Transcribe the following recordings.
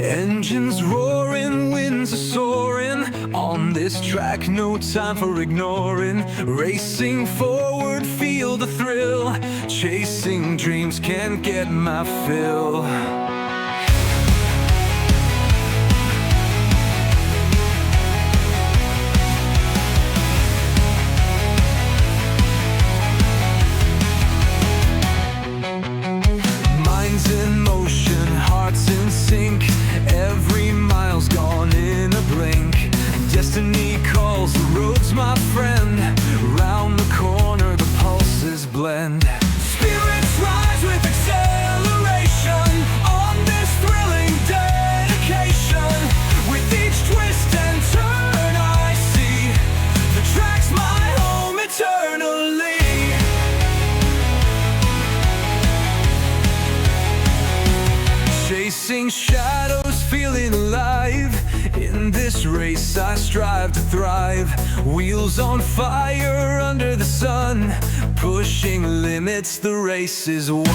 Engines roaring, winds are soaring. On this track, no time for ignoring. Racing forward, feel the thrill. Chasing dreams, can't get my fill. Minds in motion, hearts in sync. Every mile's gone in a blink. Destiny calls, the road's my friend. Round the corner, the pulses blend. Spirits rise with acceleration. On this thrilling dedication. With each twist and turn I see the track's my home eternally. Chasing shadows, feeling alive. In this race I strive to thrive. Wheels on fire under the sun. Pushing limits, the race is won.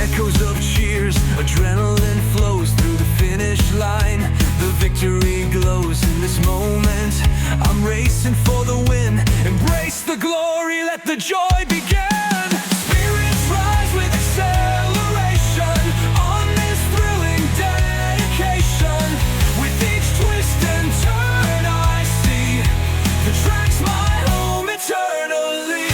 Echoes of cheers, adrenaline flows through the finish line. The victory glows in this moment. I'm racing for the win. Embrace the glory, let the joy begin. Spirits rise with acceleration. On this thrilling dedication. With each twist and turn I see the track's my home eternally.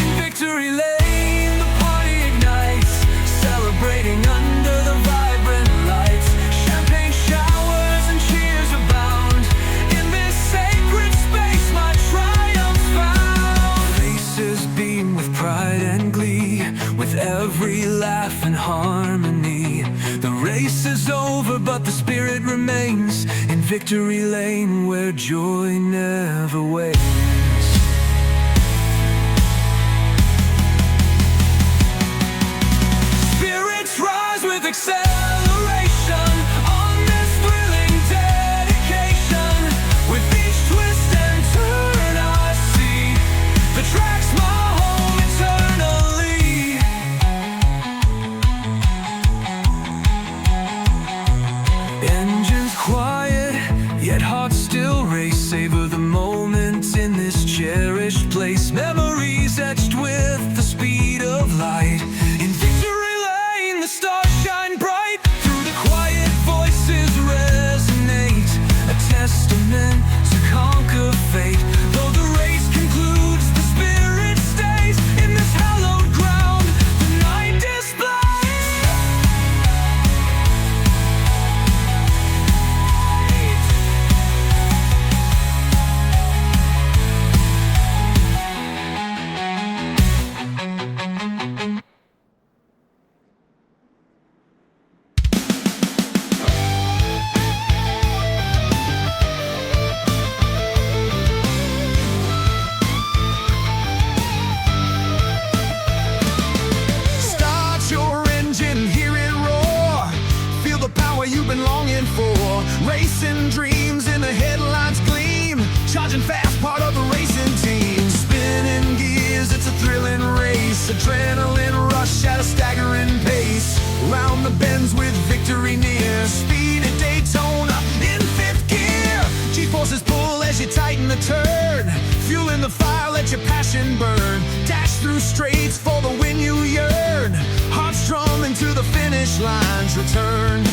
In victory lane, the party ignites. Celebrating under the vibrant lights. Champagne showers and cheers abound. In this sacred space my triumph's found. Faces beam with pride and glee. With every laugh and harmony. The race is over but the spirit remains. In victory lane where joy never wanes. Spirits rise with acceleration. On this thrilling dedication. With each twist and turn I see the track's my home eternally. Engines quiet, yet hearts still race. Savor the moment in this cherished place. Memories etched with the speed of light. In victory lane, the stars shine bright. Through the quiet voices resonate. A testament to conquer fate. Though the race concludes, the spirit stays. In this hallowed ground, the night displays. Start your engine, hear it roar. Feel the power you've been longing for. Racing dreams in the headlights gleam. Charging fast, part of the racing team. Spinning gears, it's a thrilling race. Adrenaline rush at a staggering pace. Round the bends with victory near. Speed at Daytona in fifth gear. G-forces pull as you tighten the turn. Fueling the fire, let your passion burn. Dash through straights for the win you yearn. Hearts strumming to the finish line's return.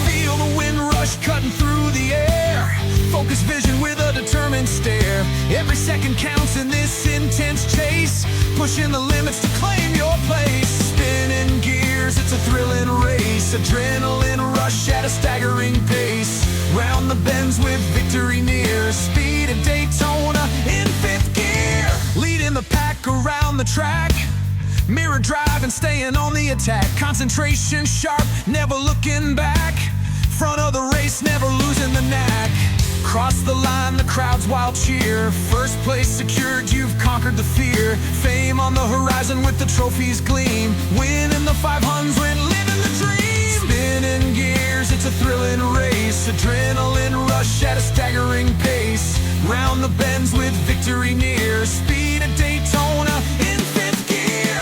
Feel the wind rush cutting through the air. Focus vision with a determined stare. Every second counts in this intense chase. Pushing the limits to claim your place. Spinning gears, it's a thrilling race. Adrenaline rush at a staggering pace. Round the bends with victory near. Speed at Daytona in fifth gear. Leading the pack around the track. Mirror drive and staying on the attack. Concentration sharp, never looking back. Front of the race, never losing the knack. Cross the line, the crowd's wild cheer. First place secured, you've conquered the fear. Fame on the horizon with the trophies gleam. Winning the 500, living the dream. Spinning gears, it's a thrilling race. Adrenaline rush at a staggering pace. Round the bends with victory near. Speed at Daytona in fifth gear.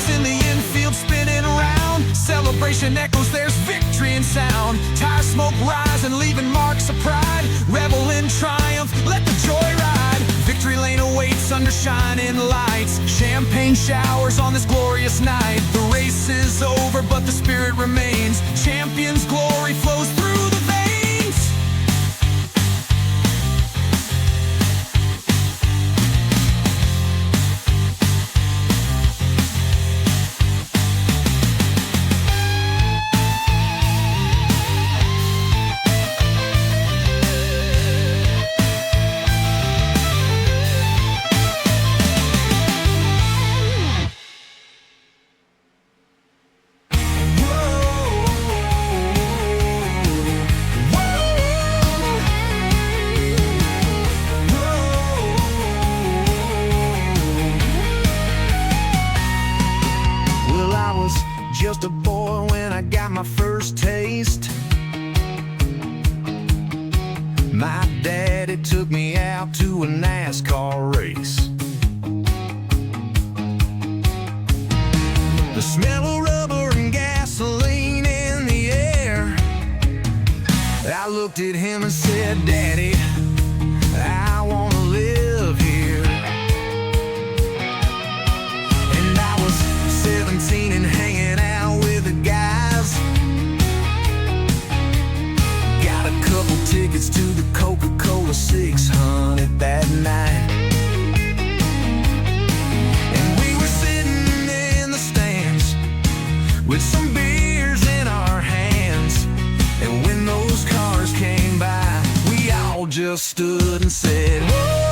In the infield, spinning around. Celebration echoes, there's victory in sound. Tire smoke rise and leaving marks of pride. Revel in triumph, let the joy ride. Victory lane awaits under shining lights. Champagne showers on this glorious night. The race is over, but the spirit remains. Champion's glory flows through the veins. Just a boy when I got my first taste. My daddy took me out to a NASCAR race. The smell of rubber and gasoline in the air. I looked at him and said, Daddy, I wanna live here. And I was 17 and hanging out with the guys. Got a couple tickets to the Coca-Cola 600 that night. And we were sitting in the stands with some beers in our hands. And when those cars came by, we all just stood and said, whoa.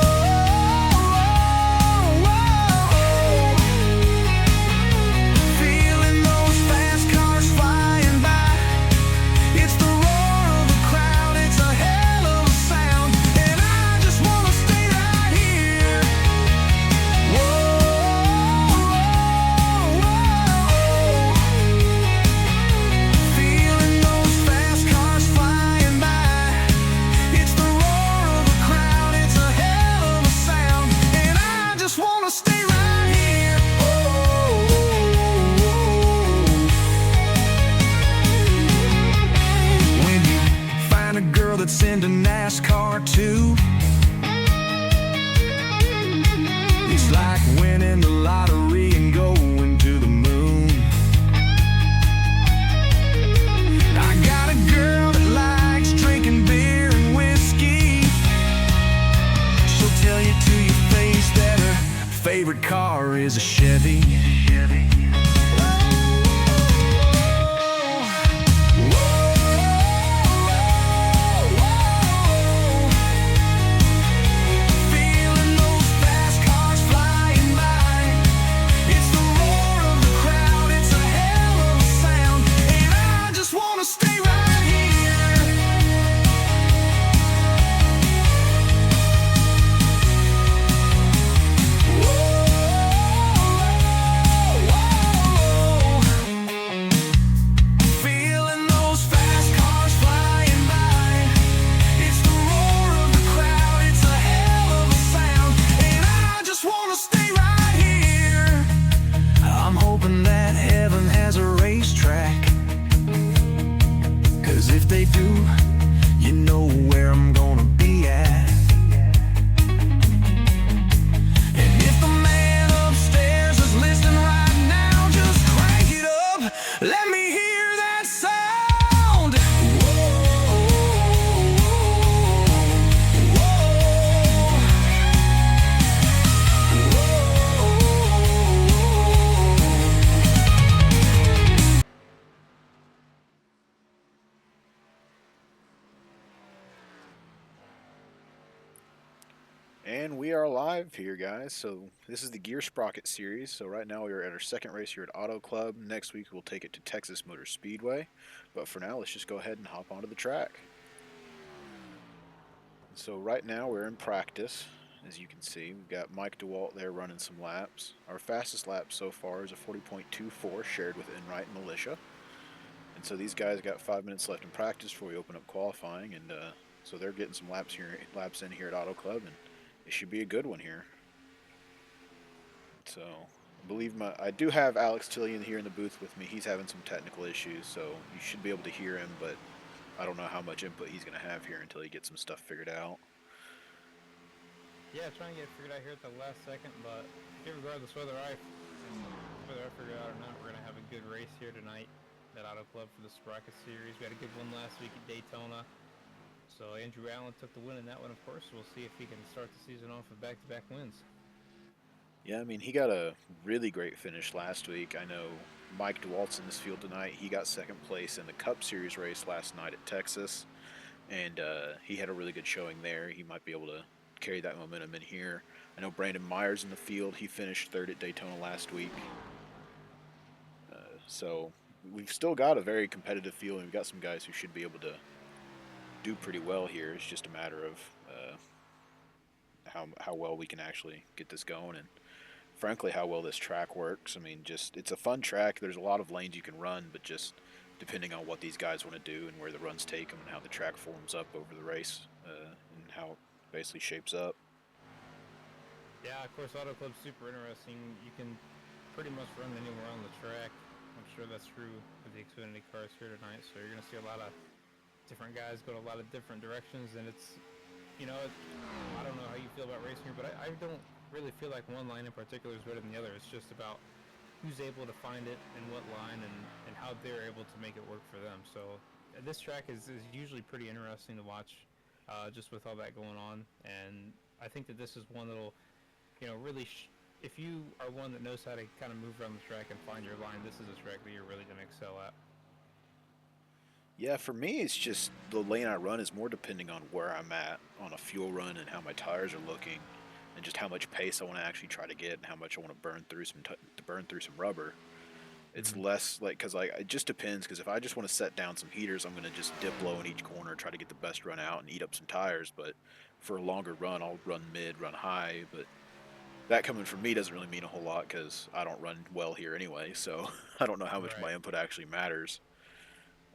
That's into NASCAR too. It's like winning the lottery and going to the moon. I got a girl that likes drinking beer and whiskey. She'll tell you to your face that her favorite car is a Chevy. And we are live here, guys. So this is the Gear Sprocket series. So right now we are at our second race here at Auto Club. Next week we'll take it to Texas Motor Speedway. But for now, let's just go ahead and hop onto the track. So right now we're in practice. As you can see, we've got Mike DeWalt there running some laps. Our fastest lap so far is a 40.24 shared with Enright and Militia. And so these guys got 5 minutes left in practice before we open up qualifying, and so they're getting some laps in here at Auto Club, and it should be a good one here. So I do have Alex Tillian here in the booth with me. He's having some technical issues, so you should be able to hear him, but I don't know how much input he's going to have here until he gets some stuff figured out. Yeah, trying to get it figured out here at the last second, but regardless whether I figure it out or not, we're gonna have a good race here tonight at Auto Club for the Sprocket Series. We had a good one last week at Daytona. So Andrew Allen took the win in that one, of course. We'll see if he can start the season off with back-to-back wins. Yeah, I mean, he got a really great finish last week. I know Mike DeWalt's in this field tonight. He got second place in the Cup Series race last night at Texas, and he had a really good showing there. He might be able to carry that momentum in here. I know Brandon Myers in the field. He finished third at Daytona last week. So we've still got a very competitive field, and we've got some guys who should be able to do pretty well here. It's just a matter of how well we can actually get this going, and frankly how well this track works. I mean, just it's a fun track. There's a lot of lanes you can run, but just depending on what these guys want to do and where the runs take them and how the track forms up over the race and how it basically shapes up. Yeah, of course, Auto Club's super interesting. You can pretty much run anywhere on the track. I'm sure that's true with the Xfinity cars here tonight. So you're going to see a lot of different guys go to a lot of different directions, and it's, I don't know how you feel about racing here, but I don't really feel like one line in particular is better than the other. It's just about who's able to find it and what line and how they're able to make it work for them. So this track is usually pretty interesting to watch, just with all that going on. And I think that this is one that'll, really, if you are one that knows how to kind of move around the track and find your line, this is a track that you're really going to excel at. Yeah, for me, it's just the lane I run is more depending on where I'm at on a fuel run and how my tires are looking, and just how much pace I want to actually try to get and how much I want to burn through some rubber. It's Mm-hmm. less like because like it just depends. Because if I just want to set down some heaters, I'm gonna just dip low in each corner, try to get the best run out, and eat up some tires. But for a longer run, I'll run mid, run high. But that coming from me doesn't really mean a whole lot because I don't run well here anyway. So I don't know how much Right, my input actually matters.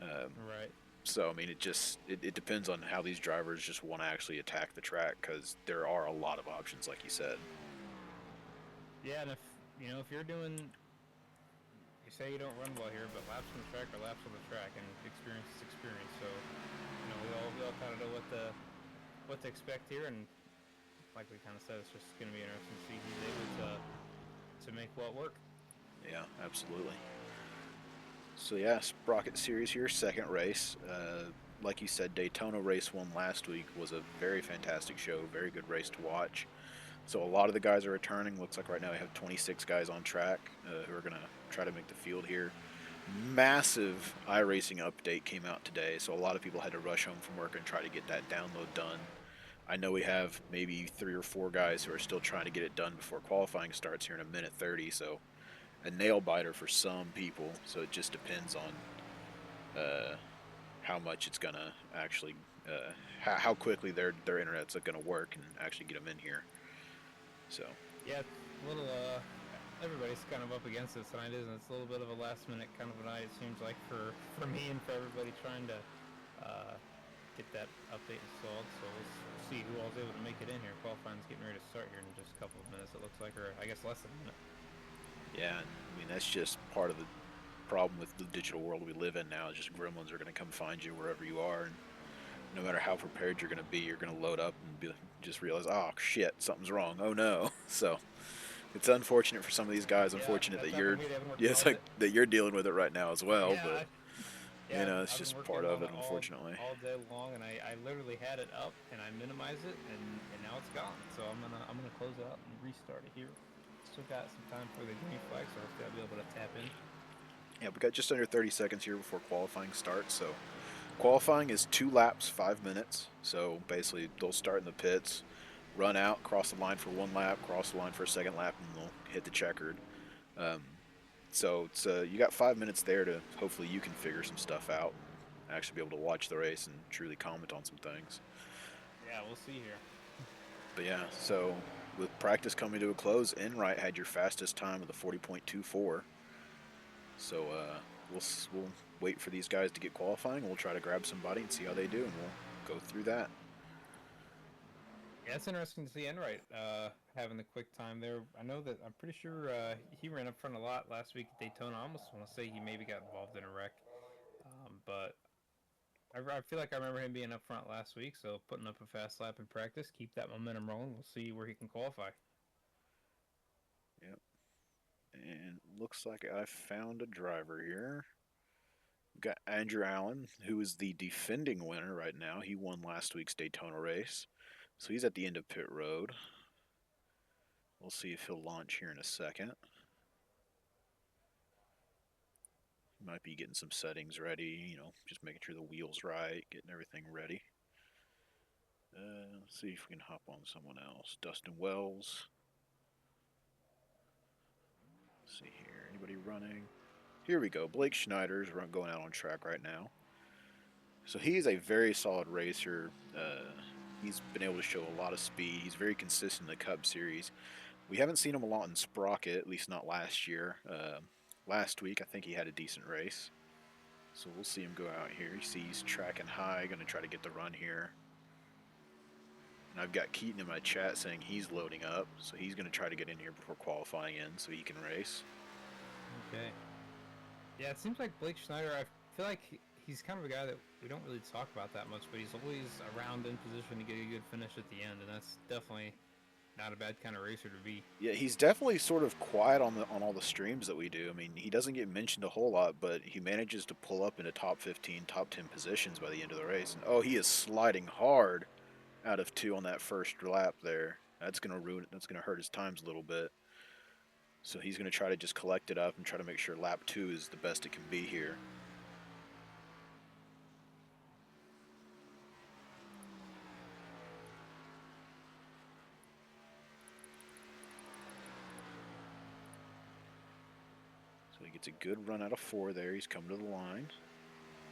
Um, right. so I mean, it depends on how these drivers just want to actually attack the track because there are a lot of options, like you said. Yeah, and if you're doing, you say you don't run well here, but laps on the track are laps on the track, and experience is experience. So, we all kind of know what to expect here, and like we kind of said, it's just going to be interesting to see who's able to make what work. Yeah, absolutely. So yeah, Sprocket Series here, second race. Like you said, Daytona race one last week was a very fantastic show, very good race to watch. So a lot of the guys are returning. Looks like right now we have 26 guys on track who are going to try to make the field here. Massive iRacing update came out today, so a lot of people had to rush home from work and try to get that download done. I know we have maybe 3 or 4 guys who are still trying to get it done before qualifying starts here in a minute 30, so a nail biter for some people. So it just depends on how much it's gonna actually, how quickly their internet's gonna work and actually get them in here. So Yeah, it's a little. Everybody's kind of up against it tonight, isn't it? It's a little bit of a last minute kind of a night. It seems like for me and for everybody trying to uh, get that update installed. So we'll see who all's able to make it in here. Qualifying's getting ready to start here in just a couple of minutes. It looks like, or I guess less than a minute. yeah, I mean that's just part of the problem with the digital world we live in now. Is just gremlins are gonna come find you wherever you are, and no matter how prepared you're gonna be, you're gonna load up and just realize, oh shit, something's wrong. Oh no. So it's unfortunate for some of these guys. Yeah, Unfortunate that's that happened you're, to me. They haven't worked yeah, on it's all like day. that you're dealing with it right now as well. Yeah, But yeah. it's I've been just working part of on it, it unfortunately. all day long, and I literally had it up and I minimized it, and now it's gone. So I'm gonna close it out and restart it here. Still got some time for the green flag, so hopefully I'll be able to tap in. Yeah, we got just under 30 seconds here before qualifying starts. So qualifying is 2 laps, 5 minutes. So basically, they'll start in the pits, run out, cross the line for one lap, cross the line for a second lap, and they'll hit the checkered. Um, so it's, you got 5 minutes there to hopefully you can figure some stuff out and actually be able to watch the race and truly comment on some things. Yeah, we'll see here. But yeah, so with practice coming to a close, Enright had your fastest time with a 40.24. So we'll wait for these guys to get qualifying. We'll try to grab somebody and see how they do, and we'll go through that. Yeah, it's interesting to see Enright having the quick time there. I know that I'm pretty sure he ran up front a lot last week at Daytona. I almost want to say he maybe got involved in a wreck, but I feel like I remember him being up front last week. So putting up a fast lap in practice, keep that momentum rolling. We'll see where he can qualify. Yep. And looks like I found a driver here. We've got Andrew Allen, who is the defending winner right now. He won last week's Daytona race. So he's at the end of pit road. We'll see if he'll launch here in a second. Might be getting some settings ready, just making sure the wheel's right, getting everything ready. Let's see if we can hop on someone else. Dustin Wells. Let's see here. Anybody running? Here we go. Blake Schneider's going out on track right now. So he's a very solid racer. He's been able to show a lot of speed. He's very consistent in the Cup Series. We haven't seen him a lot in Sprocket, at least not last year. Last week, I think he had a decent race. So we'll see him go out here. You see he's tracking high, going to try to get the run here. And I've got Keaton in my chat saying he's loading up, so he's going to try to get in here before qualifying in so he can race. Okay. Yeah, it seems like Blake Schneider, I feel like he's kind of a guy that we don't really talk about that much, but he's always around in position to get a good finish at the end, and that's definitely not a bad kind of racer to be. Yeah, he's definitely sort of quiet on all the streams that we do. I mean, he doesn't get mentioned a whole lot, but he manages to pull up into top 15, top 10 positions by the end of the race. And oh, he is sliding hard out of 2 on that first lap there. That's going to ruin it. That's going to hurt his times a little bit. So he's going to try to just collect it up and try to make sure lap 2 is the best it can be here. So he gets a good run out of 4 there. He's coming to the line.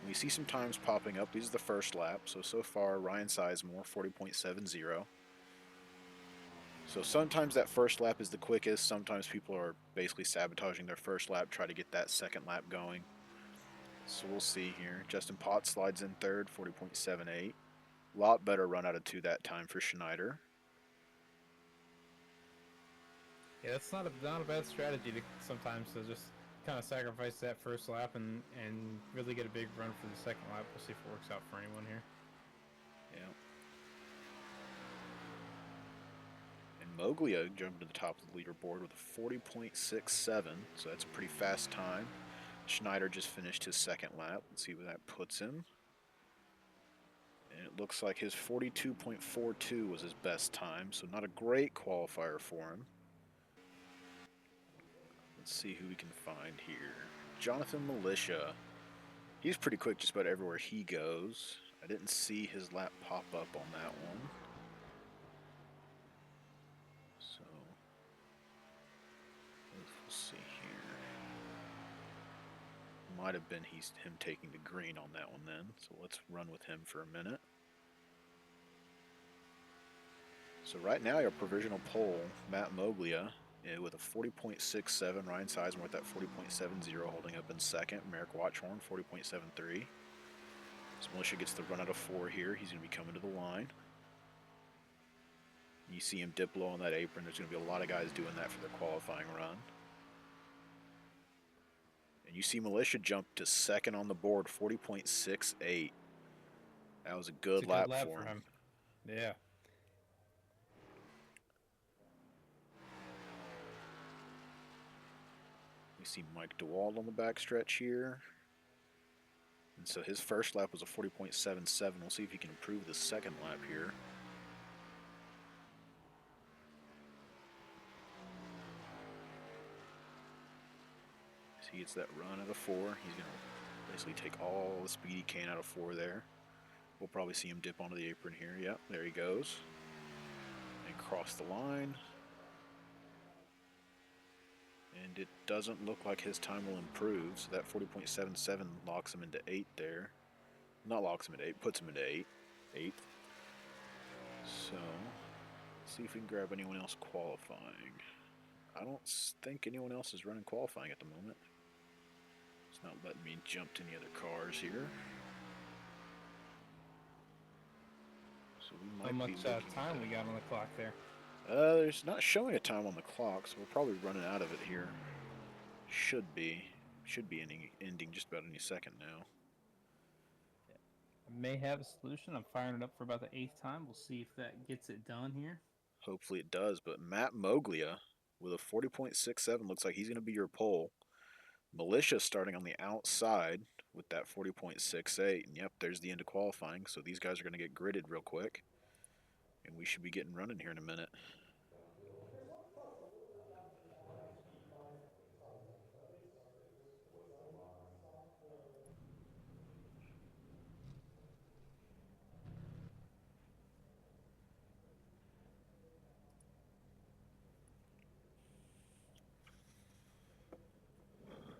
We see some times popping up. These are the first lap. So far, Ryan Sizemore, 40.70. So sometimes that first lap is the quickest. Sometimes people are basically sabotaging their first lap, try to get that second lap going. So we'll see here. Justin Potts slides in third, 40.78. A lot better run out of 2 that time for Schneider. Yeah, that's not a bad strategy to sometimes to just kind of sacrifice that first lap and really get a big run for the second lap. We'll see if it works out for anyone here. Yeah. Moglia jumped to the top of the leaderboard with a 40.67, so that's a pretty fast time. Schneider just finished his second lap. Let's see where that puts him. And it looks like his 42.42 was his best time, so not a great qualifier for him. Let's see who we can find here. Jonathan Militia. He's pretty quick just about everywhere he goes. I didn't see his lap pop up on that one. See here. Might have been him taking the green on that one then. So let's run with him for a minute. So right now your provisional pole, Matt Moglia with a 40.67. Ryan Sizemore with that 40.70 holding up in second. Merrick Watchhorn 40.73. So Militia gets the run out of 4 here. He's going to be coming to the line. You see him dip low on that apron. There's going to be a lot of guys doing that for their qualifying run. And you see Militia jump to second on the board, 40.68. That was a good lap for him. Yeah. We see Mike DeWald on the backstretch here. And so his first lap was a 40.77. We'll see if he can improve the second lap here. He gets that run out of 4. He's going to basically take all the speed he can out of 4 there. We'll probably see him dip onto the apron here. Yep, there he goes. And across the line. And it doesn't look like his time will improve, so that 40.77 locks him into 8th there. Not locks him into 8, puts him into 8th. So, see if we can grab anyone else qualifying. I don't think anyone else is running qualifying at the moment. It's not letting me jump to any other cars here. So we might How much be looking time at we got on the clock there? There's not showing a time on the clock, so we're probably running out of it here. Should be ending just about any second now. I may have a solution. I'm firing it up for about the 8th time. We'll see if that gets it done here. Hopefully it does, but Matt Moglia with a 40.67 looks like he's going to be your pole. Militia starting on the outside with that 40.68, and yep, there's the end of qualifying, so these guys are going to get gridded real quick, and we should be getting running here in a minute.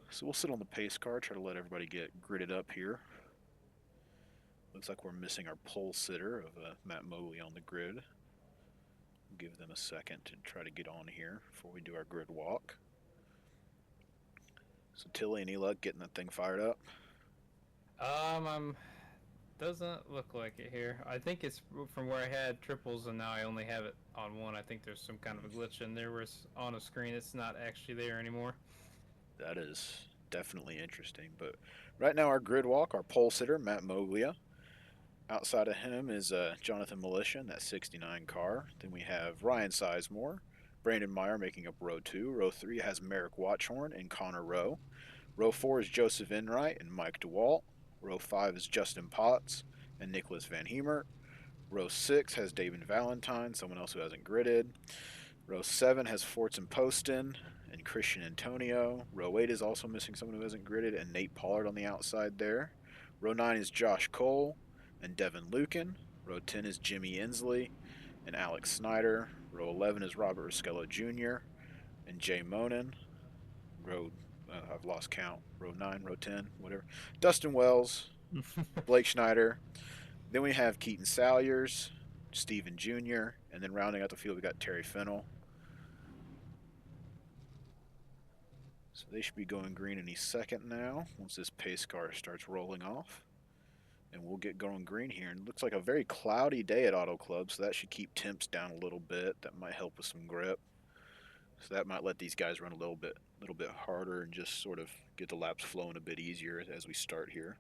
So we'll sit on the pace car, try to let everybody get gridded up here. Looks like we're missing our pole sitter of Matt Mobley on the grid. We'll give them a second to try to get on here before we do our grid walk. So Tilly and Eluk getting that thing fired up. Doesn't look like it here. I think it's from where I had triples and now I only have it on one. I think there's some kind of a glitch in there where it's on a screen. It's not actually there anymore. That is definitely interesting. But right now our grid walk, our pole sitter, Matt Moglia. Outside of him is Jonathan Militia in that 69 car. Then we have Ryan Sizemore, Brandon Meyer making up row 2. Row 3 has Merrick Watchhorn and Connor Rowe. Row 4 is Joseph Enright and Mike DeWalt. Row 5 is Justin Potts and Nicholas Van Hemert. Row 6 has David Valentine, someone else who hasn't gridded. Row 7 has Fortson Poston and Christian Antonio. Row 8 is also missing someone who hasn't gridded, and Nate Pollard on the outside there. Row 9 is Josh Cole and Devin Lucan. Row 10 is Jimmy Inslee and Alex Snyder. Row 11 is Robert Ruscello Jr. and Jay Monin. I've lost count. Row 9, row 10, whatever. Dustin Wells, Blake Schneider. Then we have Keaton Salyers, Steven Jr., and then rounding out the field, we got Terry Fennell. So they should be going green any second now once this pace car starts rolling off. And we'll get going green here. And it looks like a very cloudy day at Auto Club, so that should keep temps down a little bit. That might help with some grip. So that might let these guys run a little bit harder and just sort of get the laps flowing a bit easier as we start here.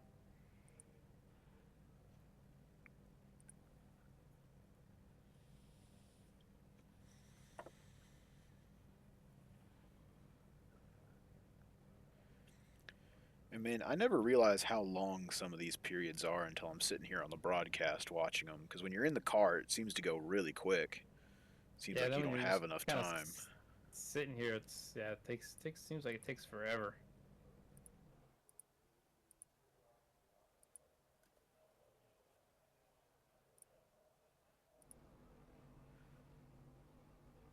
I mean, I never realize how long some of these periods are until I'm sitting here on the broadcast watching them. Because when you're in the car, it seems to go really quick. It seems like you don't have enough time. Sitting here, it seems like it takes forever.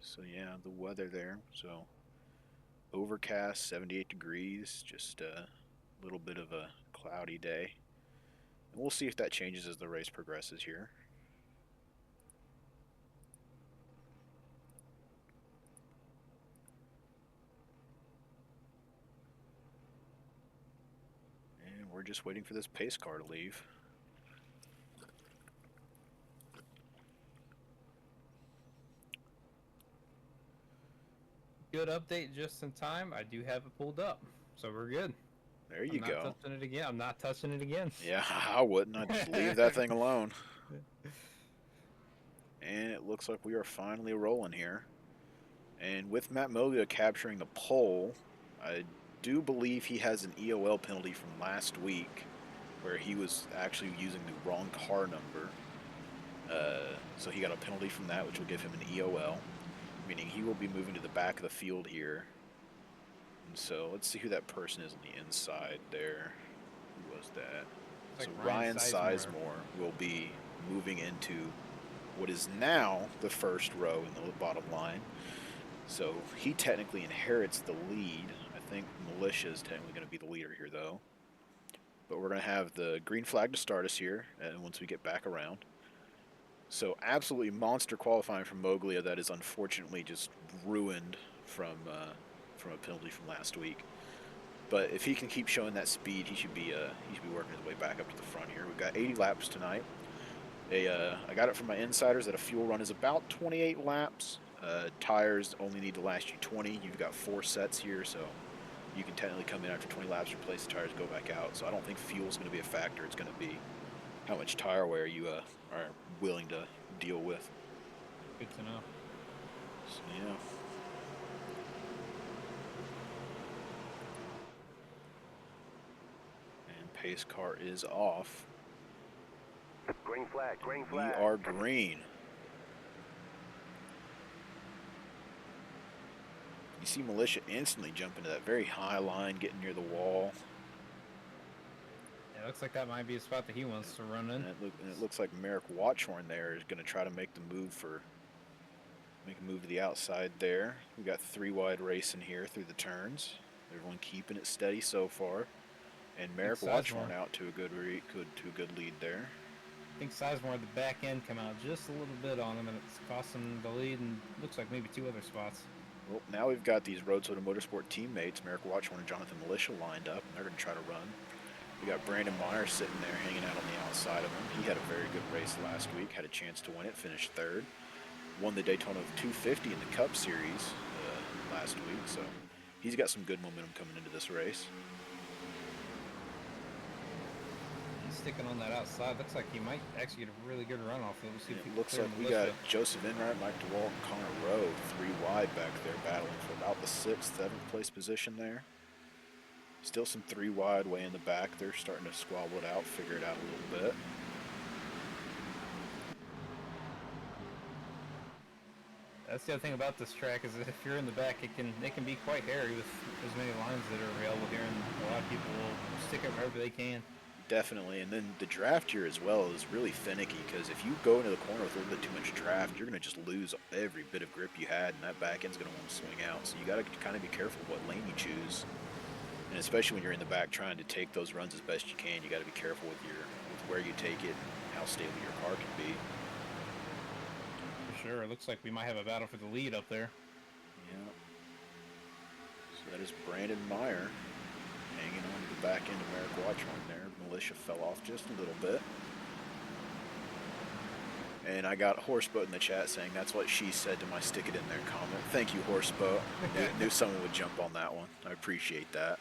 So yeah, the weather there. So overcast, 78 degrees, just a little bit of a cloudy day. And we'll see if that changes as the race progresses here. And we're just waiting for this pace car to leave. Good update just in time. I do have it pulled up, so we're good. There you go. I'm not touching it again. I'm not touching it again. Yeah, I wouldn't. I'd just leave that thing alone. And it looks like we are finally rolling here. And with Matt Moglia capturing the pole, I do believe he has an EOL penalty from last week where he was actually using the wrong car number. So he got a penalty from that, which will give him an EOL, meaning he will be moving to the back of the field here. And so let's see who that person is on the inside there. Who was that? Like so Ryan Sizemore will be moving into what is now the first row in the bottom line. So he technically inherits the lead. I think Militia is technically going to be the leader here, though. But we're going to have the green flag to start us here, and once we get back around. So absolutely monster qualifying from Moglia that is unfortunately just ruined from a penalty from last week. But if he can keep showing that speed, he should be working his way back up to the front here. We've got 80 laps tonight. I got it from my insiders that a fuel run is about 28 laps. Tires only need to last you 20. You've got 4 sets here, so you can technically come in after 20 laps, replace the tires, go back out. So I don't think fuel's going to be a factor. It's going to be how much tire wear you are willing to deal with. Good to know. So, yeah. And pace car is off. Green flag, green We flag. are green. You see Militia instantly jump into that very high line, getting near the wall. Yeah, looks like that might be a spot that he wants to run in. And it looks like Merrick Watchhorn there is going to try to make a move to the outside there. We got 3 wide racing here through the turns. Everyone keeping it steady so far. And Merrick Watchhorn out to a good lead there. I think Sizemore at the back end come out just a little bit on him, and it's cost him the lead, and looks like maybe 2 other spots. Well, now we've got these Road Soda Motorsport teammates, Merrick Watchhorn and Jonathan Militia, lined up, and they're going to try to run. We got Brandon Meyer sitting there hanging out on the outside of him. He had a very good race last week, had a chance to win it, finished 3rd. Won the Daytona 250 in the Cup Series last week, so he's got some good momentum coming into this race. He's sticking on that outside. Looks like he might actually get a really good run off it. We'll see if he It can looks clear like we Militia. got Joseph Enright, Mike DeWalt, and Connor Rowe, 3 wide back there battling for about the 6th, 7th place position there. Still some 3 wide way in the back. They're starting to squabble it out, figure it out a little bit. That's the other thing about this track is that if you're in the back, it can be quite hairy with as many lines that are available here, and a lot of people will stick it wherever they can. Definitely, and then the draft here as well is really finicky because if you go into the corner with a little bit too much draft, you're going to just lose every bit of grip you had, and that back end's going to want to swing out. So you got to kind of be careful what lane you choose, and especially when you're in the back trying to take those runs as best you can, you got to be careful with where you take it and how stable your car can be. For sure, it looks like we might have a battle for the lead up there. Yeah. So that is Brandon Meyer hanging on to the back end of Merrick Watchhorn there. Militia fell off just a little bit. And I got Horseboat in the chat saying that's what she said to my stick it in there comment. Thank you, Horseboat. knew someone would jump on that one. I appreciate that.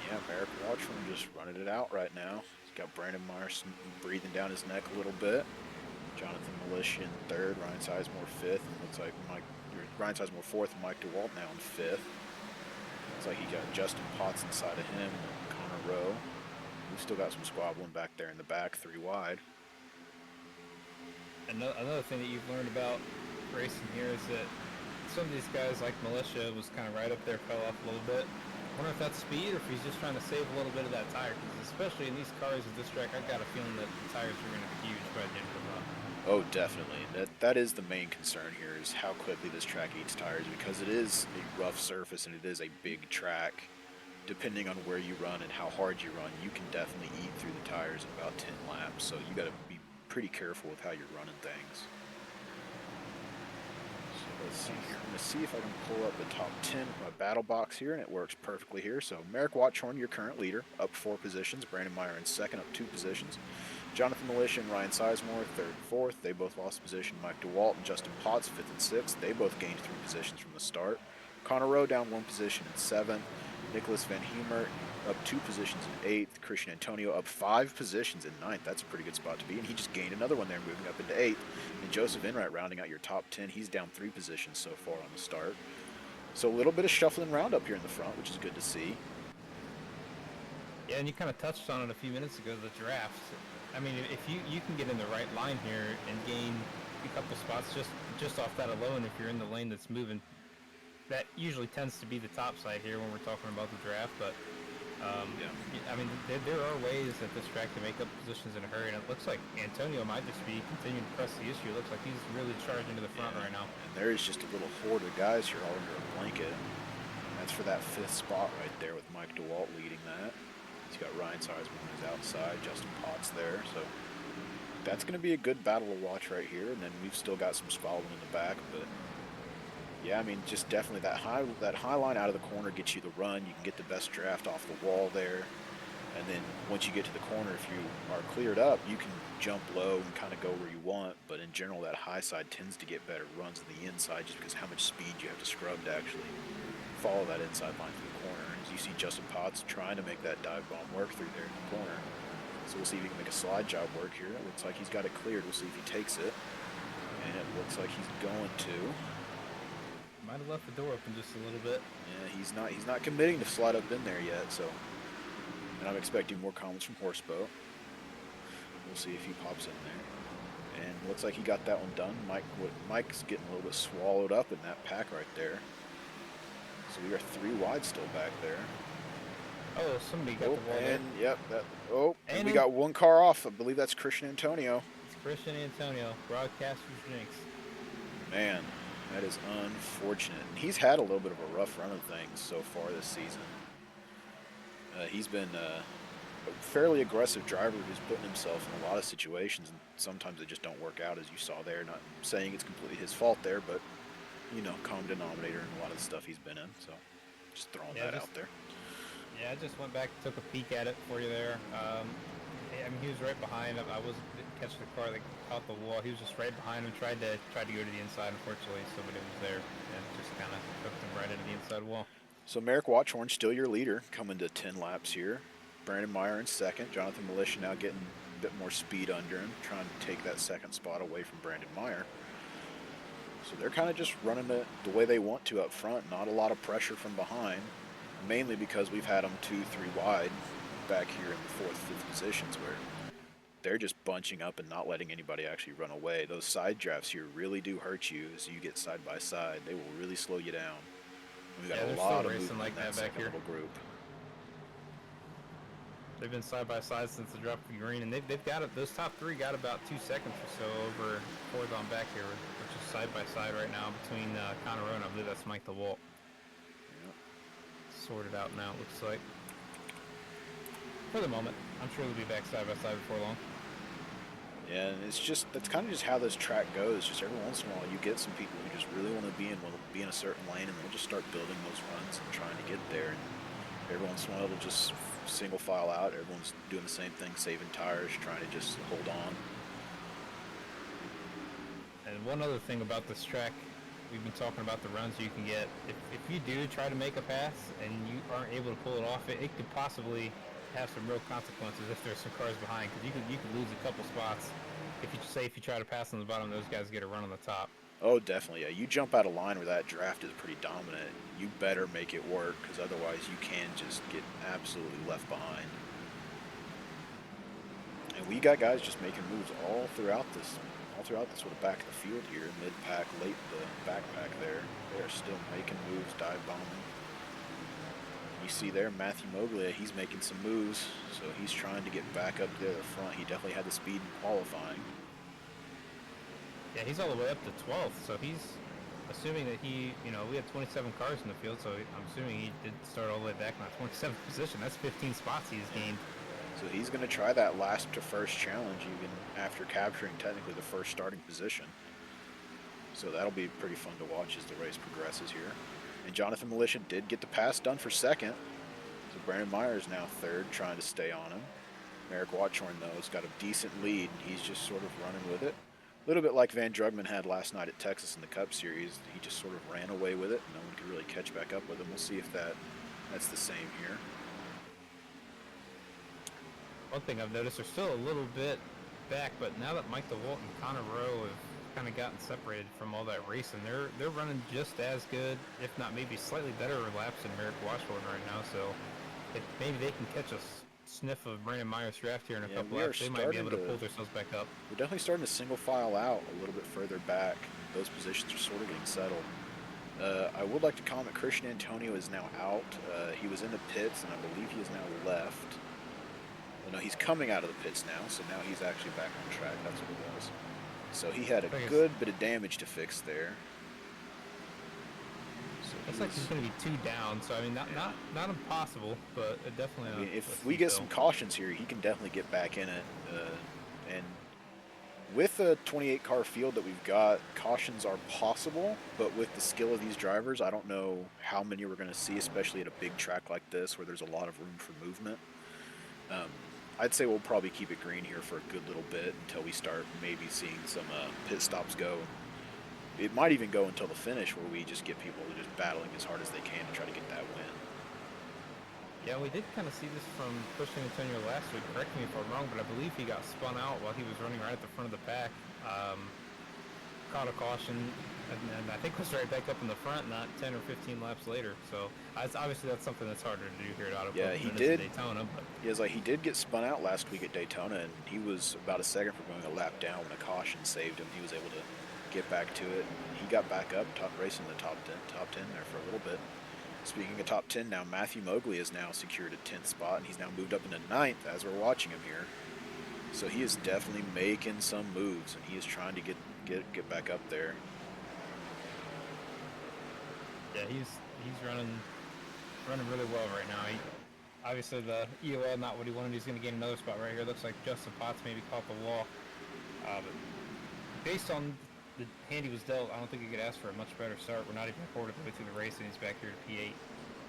Yeah, Merrick Watchhorn just running it out right now. He's got Brandon Meyer breathing down his neck a little bit. Jonathan Militia in 3rd, Ryan Sizemore 5th, and looks like Ryan Sizemore 4th, and Mike DeWalt now in 5th. Looks like he got Justin Potts inside of him, and Connor Rowe. We've still got some squabbling back there in the back, 3 wide. Another thing that you've learned about racing here is that some of these guys, like Militia, was kind of right up there, fell off a little bit. I wonder if that's speed or if he's just trying to save a little bit of that tire, because especially in these cars at this track, I've got a feeling that the tires are going to be huge by the end of the run. Oh, definitely. That is the main concern here is how quickly this track eats tires, because it is a rough surface and it is a big track. Depending on where you run and how hard you run, you can definitely eat through the tires in about 10 laps. So you got to be pretty careful with how you're running things. So let's see here. I'm going to see if I can pull up the top 10 of my battle box here, and it works perfectly here. So Merrick Watchhorn, your current leader, up 4 positions. Brandon Meyer in 2nd, up 2 positions. Jonathan Militia and Ryan Sizemore, 3rd and 4th. They both lost position. Mike DeWalt and Justin Potts, 5th and 6th. They both gained 3 positions from the start. Connor Rowe down 1 position in 7th. Nicholas Van Hemert up 2 positions in 8th. Christian Antonio up 5 positions in 9th. That's a pretty good spot to be. And he just gained another one there, moving up into 8th. And Joseph Enright rounding out your top 10. He's down 3 positions so far on the start. So a little bit of shuffling around up here in the front, which is good to see. Yeah, and you kind of touched on it a few minutes ago, the draft. I mean, if you can get in the right line here and gain a couple spots just off that alone, if you're in the lane that's moving, that usually tends to be the top side here when we're talking about the draft. But Yeah. I mean, there are ways that this track can make up positions in a hurry, and it looks like Antonio might just be continuing to press the issue. It looks like he's really charging to the front right now. And there is just a little horde of guys here all under a blanket. That's for that 5th spot right there with Mike DeWalt leading that. He's got Ryan Sarsman on his outside, Justin Potts there. So that's going to be a good battle to watch right here. And then we've still got some following in the back, but yeah, I mean, just definitely that high line out of the corner gets you the run. You can get the best draft off the wall there. And then once you get to the corner, if you are cleared up, you can jump low and kind of go where you want. But in general, that high side tends to get better runs than the inside just because how much speed you have to scrub to actually follow that inside line through the corner. As you see Justin Potts trying to make that dive bomb work through there in the corner. So we'll see if he can make a slide job work here. It looks like he's got it cleared. We'll see if he takes it. And it looks like he's going to. Might have left the door open just a little bit. Yeah, he's not committing to slide up in there yet, so. And I'm expecting more comments from Horseboat. We'll see if he pops in there. And looks like he got that one done. Mike's getting a little bit swallowed up in that pack right there. So we are 3 wide still back there. Oh, somebody got the ball there. And yep, and we And got 1 car off. I believe that's Christian Antonio. it's Christian Antonio, broadcaster's jinx. Man, that is unfortunate. And he's had a little bit of a rough run of things so far this season. He's been a fairly aggressive driver who's putting himself in a lot of situations, and sometimes they just don't work out, as you saw there. Not saying it's completely his fault there, but, you know, common denominator in a lot of the stuff he's been in. So just throwing that out there. Yeah, I just went back, took a peek at it for you there. I mean, he was right behind him. I didn't catch the car that caught the wall. He was just right behind him, tried to go to the inside. Unfortunately, somebody was there and just kind of hooked him right into the inside wall. So Merrick Watchorn still your leader, coming to 10 laps here. Brandon Meyer in second. Jonathan Militia now getting a bit more speed under him, trying to take that second spot away from Brandon Meyer. So they're kind of just running the way they want to up front. Not a lot of pressure from behind, mainly because we've had them 2-3 wide back here in the 4th, 5th positions where they're just bunching up and not letting anybody actually run away. Those side drafts here really do hurt you as you get side by side. They will really slow you down. We've got a lot of movement like in that back second here. little group. They've been side by side since the drop of green, and they've got it. Those top 3 got about 2 seconds or so over 4th on back here, which is side by side right now between Conor Rowe and I believe that's Mike DeWalt. Yep. Sorted out now, it looks like. For the moment, I'm sure they'll be back side by side before long. Yeah, and that's kind of just how this track goes. Just every once in a while, you get some people who just really want to be in a certain lane, and they'll just start building those runs and trying to get there. And every once in a while, they'll just single file out. Everyone's doing the same thing, saving tires, trying to just hold on. And one other thing about this track, we've been talking about the runs you can get. If you do try to make a pass and you aren't able to pull it off, it could possibly have some real consequences if there's some cars behind, because you could lose a couple spots if you try to pass on the bottom, those guys get a run on the top. Oh, definitely. Yeah, you jump out of line where that draft is pretty dominant. You better make it work, because otherwise you can just get absolutely left behind. And we got guys just making moves all throughout this sort of back of the field here, mid-pack, late the backpack there. They are still making moves, dive bombing. You see there, Matthew Moglia, he's making some moves, so he's trying to get back up there at the front. He definitely had the speed in qualifying. Yeah, he's all the way up to 12th, so he's assuming that we had 27 cars in the field, so I'm assuming he did start all the way back in that 27th position. That's 15 spots he's gained. So he's going to try that last to first challenge even after capturing technically the first starting position. So that'll be pretty fun to watch as the race progresses here. And Jonathan Militia did get the pass done for second. So Brandon Meyer is now third, trying to stay on him. Merrick Watchorn, though, has got a decent lead. He's just sort of running with it. A little bit like Van Drugman had last night at Texas in the Cup Series. He just sort of ran away with it. No one could really catch back up with him. We'll see if that's the same here. One thing I've noticed, they're still a little bit back, but now that Mike DeWalt and Conor Rowe have kind of gotten separated from all that racing, they're running just as good, if not maybe slightly better laps than Merrick Washburn right now. So if maybe they can catch a sniff of Brandon Meyer's draft here in a couple laps, they might be able to pull themselves back up. We're definitely starting to single file out a little bit further back. Those positions are sort of getting settled. I would like to comment Christian Antonio is now out. He was in the pits, and I believe he is now left. Well, no, he's coming out of the pits now, so now he's actually back on track. That's what it was. So he had a good bit of damage to fix there. So Looks like he's going to be 2 down, so I mean, not impossible, but definitely. I mean, if we get some cautions here, he can definitely get back in it. And with the 28 car field that we've got, cautions are possible, but with the skill of these drivers, I don't know how many we're going to see, especially at a big track like this where there's a lot of room for movement. I'd say we'll probably keep it green here for a good little bit until we start maybe seeing some pit stops go. It might even go until the finish where we just get people just battling as hard as they can to try to get that win. Yeah, we did kind of see this from Christian Antonio last week. Correct me if I'm wrong, but I believe he got spun out while he was running right at the front of the pack. Caught a caution, and I think was right back up in the front not 10 or 15 laps later. So obviously that's something that's harder to do here at Auto Club he than did. Daytona. But He did get spun out last week at Daytona, and he was about a second from going a lap down when a caution saved him. He was able to get back to it. He got back up, racing the top 10 there for a little bit. Speaking of top 10 now, Matthew Mogley has now secured a 10th spot, and he's now moved up into 9th as we're watching him here. So he is definitely making some moves, and he is trying to get back up there. yeah, he's running really well right now. Obviously the EOL not what he wanted. He's going to gain another spot right here. Looks like Justin Potts maybe caught the wall. But based on the hand he was dealt, I don't think he could ask for a much better start. We're not even a quarter of the way through the race, and he's back here to P8.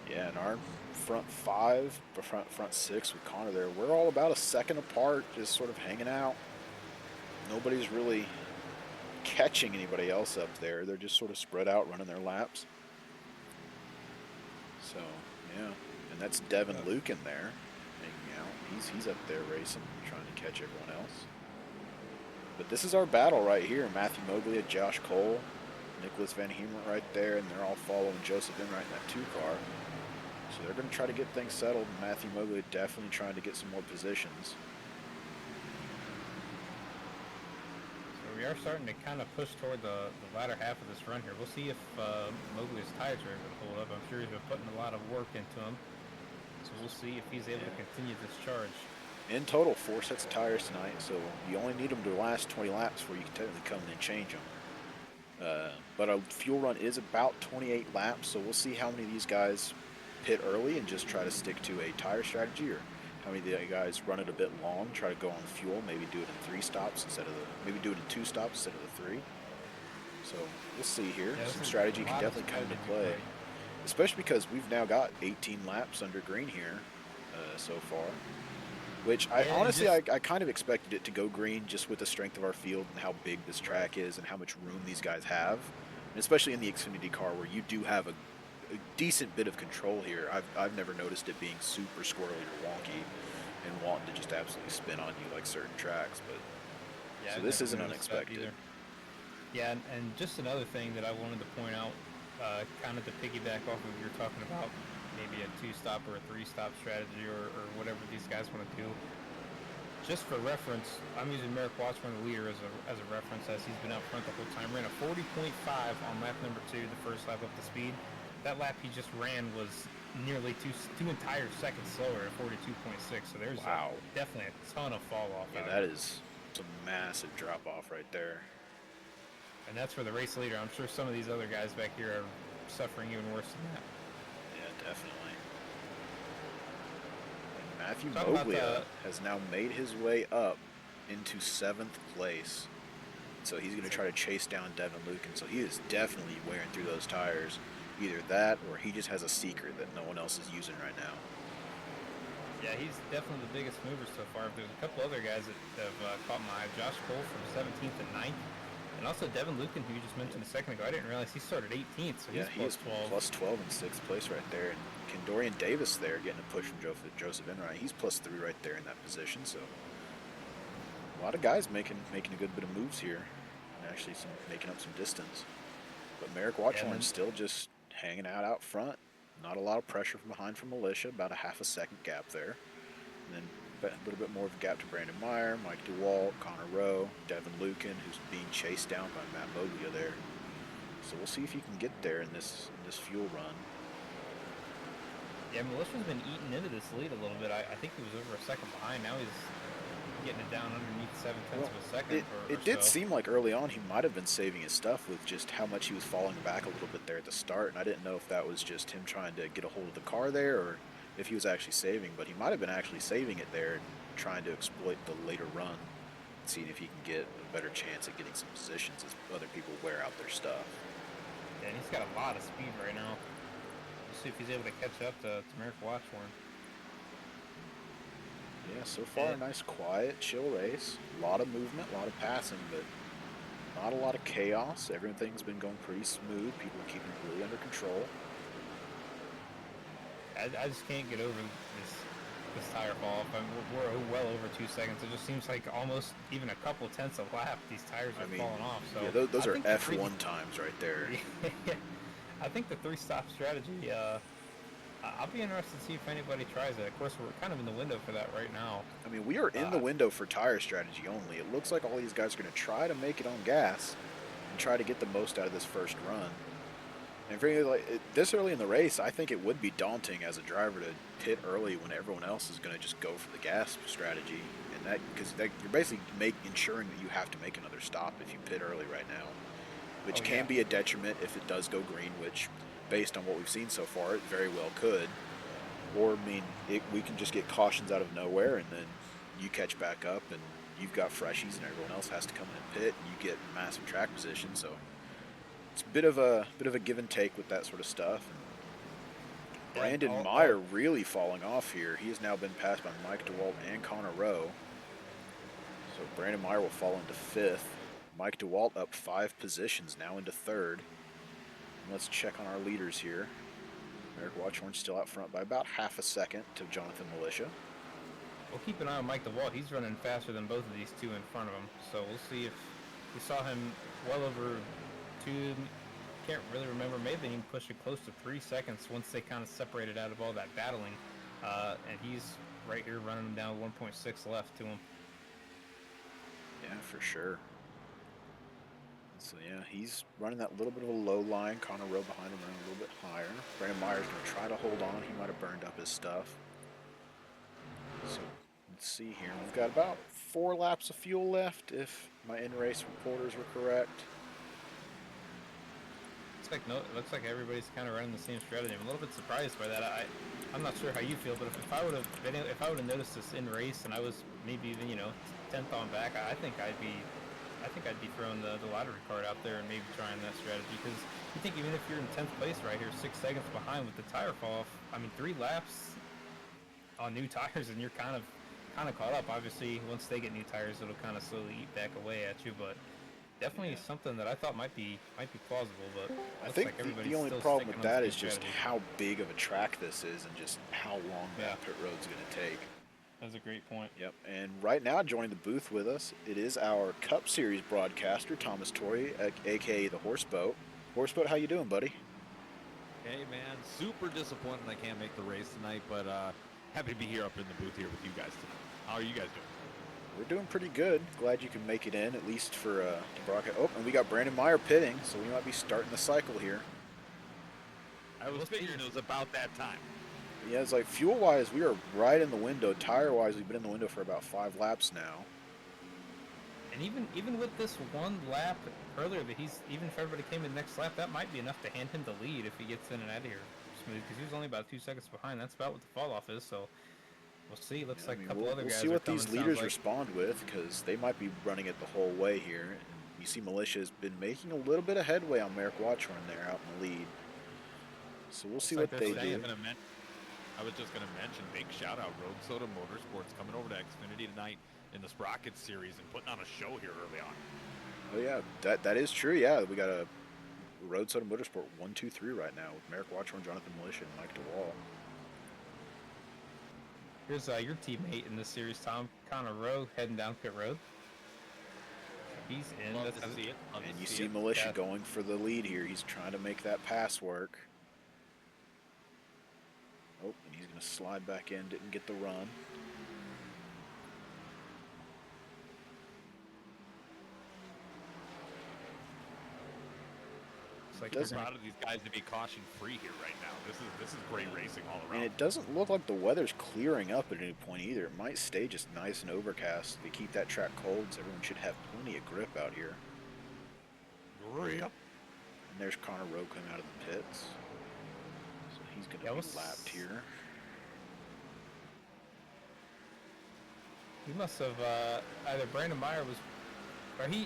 Yeah, and our front 5, front 6 with Connor there, we're all about a second apart, just sort of hanging out. Nobody's really catching anybody else up there. They're just sort of spread out running their laps. So, yeah. And that's Devin Luke in there hanging out. He's up there racing, trying to catch everyone else. But this is our battle right here. Matthew Mogley, Josh Cole, Nicholas Van Hemert right there, and they're all following Joseph Enright in that 2 car. So they're going to try to get things settled. Matthew Mogley definitely trying to get some more positions. We are starting to kind of push toward the latter half of this run here. We'll see if Mogley's tires are able to hold up. I'm sure he's been putting a lot of work into them. So we'll see if he's able to continue this charge. In total, 4 sets of tires tonight, so you only need them to last 20 laps before you can technically come in and change them. But our fuel run is about 28 laps, so we'll see how many of these guys pit early and just try to stick to a tire strategy, or how many of the guys run it a bit long, try to go on fuel, maybe do it in 3 stops instead of maybe do it in 2 stops instead of the 3. So we'll see here. Yeah, some strategy can definitely come into play, especially because we've now got 18 laps under green here so far. Which I honestly, I kind of expected it to go green just with the strength of our field and how big this track is and how much room these guys have. And especially in the Xfinity car where you do have a decent bit of control here. I've never noticed it being super squirrely or wonky and wanting to just absolutely spin on you like certain tracks. But yeah, so this isn't unexpected. Yeah, and just another thing that I wanted to point out, kind of to piggyback off of what you're talking about, maybe a 2-stop or a 3-stop strategy or whatever these guys want to do. Just for reference, I'm using Merrick Watchman, the leader, as a reference, as he's been out front the whole time. Ran a 40.5 on lap number 2, the first lap up to speed. That lap he just ran was nearly two entire seconds slower at 42.6. So there's definitely a ton of fall off. Yeah, that is some massive drop off right there. And that's for the race leader. I'm sure some of these other guys back here are suffering even worse than that. Yeah, definitely. And Matthew Mogley has now made his way up into 7th place. So he's going to try to chase down Devin Lucan. So he is definitely wearing through those tires. Either that or he just has a secret that no one else is using right now. Yeah, he's definitely the biggest mover so far. There's a couple other guys that have caught my eye. Josh Cole from 17th and 9th. And also Devin Lucan, who you just mentioned a second ago. I didn't realize he started 18th, so yeah, he's plus 12. Plus 12 in 6th place right there. And Kendorian Davis there getting a push from Joseph Enright. He's plus 3 right there in that position. So a lot of guys making a good bit of moves here. And actually making up some distance. But Merrick Watchhorn still just hanging out front. Not a lot of pressure from behind from Militia. About a half a second gap there. And then a little bit more of a gap to Brandon Meyer, Mike DeWalt, Connor Rowe, Devin Lucan, who's being chased down by Matt Moglia there. So we'll see if he can get there in this fuel run. Yeah, Militia's been eating into this lead a little bit. I think he was over a second behind. Now he's getting it down underneath 7/10 of a second It or did so. seem like early on he might have been saving his stuff with just how much he was falling back a little bit there at the start, and I didn't know if that was just him trying to get a hold of the car there or if he was actually saving, but he might have been actually saving it there and trying to exploit the later run, seeing if he can get a better chance at getting some positions as other people wear out their stuff. Yeah, and he's got a lot of speed right now. We'll see if he's able to catch up to Merrick Watchorn. Yeah, so far a nice, quiet, chill race. A lot of movement, a lot of passing, but not a lot of chaos. Everything's been going pretty smooth. People are keeping it really under control. I just can't get over this tire fall off. I mean, we're well over 2 seconds. It just seems like almost even a couple tenths a lap, these tires are falling off. So yeah, those I are think F1 times right there. I think the 3-stop strategy. I'll be interested to see if anybody tries it. Of course, we're kind of in the window for that right now. I mean, we are in the window for tire strategy only. It looks like all these guys are going to try to make it on gas and try to get the most out of this first run. And for this early in the race, I think it would be daunting as a driver to pit early when everyone else is going to just go for the gas strategy, and because you're basically ensuring that you have to make another stop if you pit early right now, which can be a detriment if it does go green, which, based on what we've seen so far, it very well could. Or, I mean, we can just get cautions out of nowhere, and then you catch back up, and you've got freshies, and everyone else has to come in and pit, and you get massive track position. So it's a bit of a give and take with that sort of stuff. And Brandon Meyer really falling off here. He has now been passed by Mike DeWalt and Connor Rowe. So Brandon Meyer will fall into 5th. Mike DeWalt up 5 positions, now into 3rd. And let's check on our leaders here. Merrick Watchorn still out front by about half a second to Jonathan Militia. We'll keep an eye on Mike DeWalt. He's running faster than both of these two in front of him. So we'll see if we saw him well over 2, can't really remember, maybe he pushed it close to 3 seconds once they kind of separated out of all that battling. And he's right here running him down 1.6 left to him. Yeah, for sure. So yeah, he's running that little bit of a low line. Connor Rowe behind him running a little bit higher. Brandon Meyer's going to try to hold on. He might have burned up his stuff. So let's see here. We've got about 4 laps of fuel left, if my in-race reporters were correct. It looks like everybody's kind of running the same strategy. I'm a little bit surprised by that. I'm not sure how you feel, but if I would have noticed this in race and I was maybe even 10th on back, I think I'd be throwing the lottery card out there and maybe trying that strategy, because you think even if you're in 10th place right here, 6 seconds behind with the tire fall off, I mean 3 laps on new tires and you're kind of caught up. Obviously, once they get new tires, it'll kind of slowly eat back away at you, but definitely something that I thought might be plausible. But I think the only problem with that is just how big of a track this is and just how long that pit road's going to take. That's a great point. Yep, and right now joining the booth with us, it is our Cup Series broadcaster, Thomas Torrey, a.k.a. the Horseboat. Horseboat, how you doing, buddy? Hey, man, super disappointed I can't make the race tonight, but happy to be here up in the booth here with you guys tonight. How are you guys doing? We're doing pretty good. Glad you can make it in, at least for the broadcast. Oh, and we got Brandon Meyer pitting, so we might be starting the cycle here. I was figuring it was about that time. Yeah, it's like fuel-wise, we are right in the window. Tire-wise, we've been in the window for about 5 laps now. And even with this 1 lap earlier, that even if everybody came in next lap, that might be enough to hand him the lead if he gets in and out of here smooth, because he was only about 2 seconds behind. That's about what the fall-off is, so we'll see. Looks like a couple other guys. We'll see what these leaders respond with, because they might be running it the whole way here. And you see Militia has been making a little bit of headway on Merrick Watchorn there out in the lead. So we'll see what they do. I was just going to mention, big shout out, Road Soda Motorsports coming over to Xfinity tonight in the Sprocket series and putting on a show here early on. Oh yeah, that is true. Yeah, we got a Road Soda Motorsport 1, 2, 3 right now with Merrick Watchorn, Jonathan Militia, and Mike DeWalt. Here's your teammate in this series, Tom, Connor Rowe, heading down pit road. He's in. Love to see it. And you see Militia going for the lead here. He's trying to make that pass work. Oh, and he's going to slide back in. Didn't get the run. like There's they're a gonna, lot of these guys to be caution free here right now. This is great racing all And around. it doesn't look like the weather's clearing up at any point either. It might stay just nice and overcast. They keep that track cold, so everyone should have plenty of grip out here. Grip. And there's Connor Rowe coming out of the pits. So he's going to Yeah, be let's- lapped here. he must have either Brandon Meyer was, or he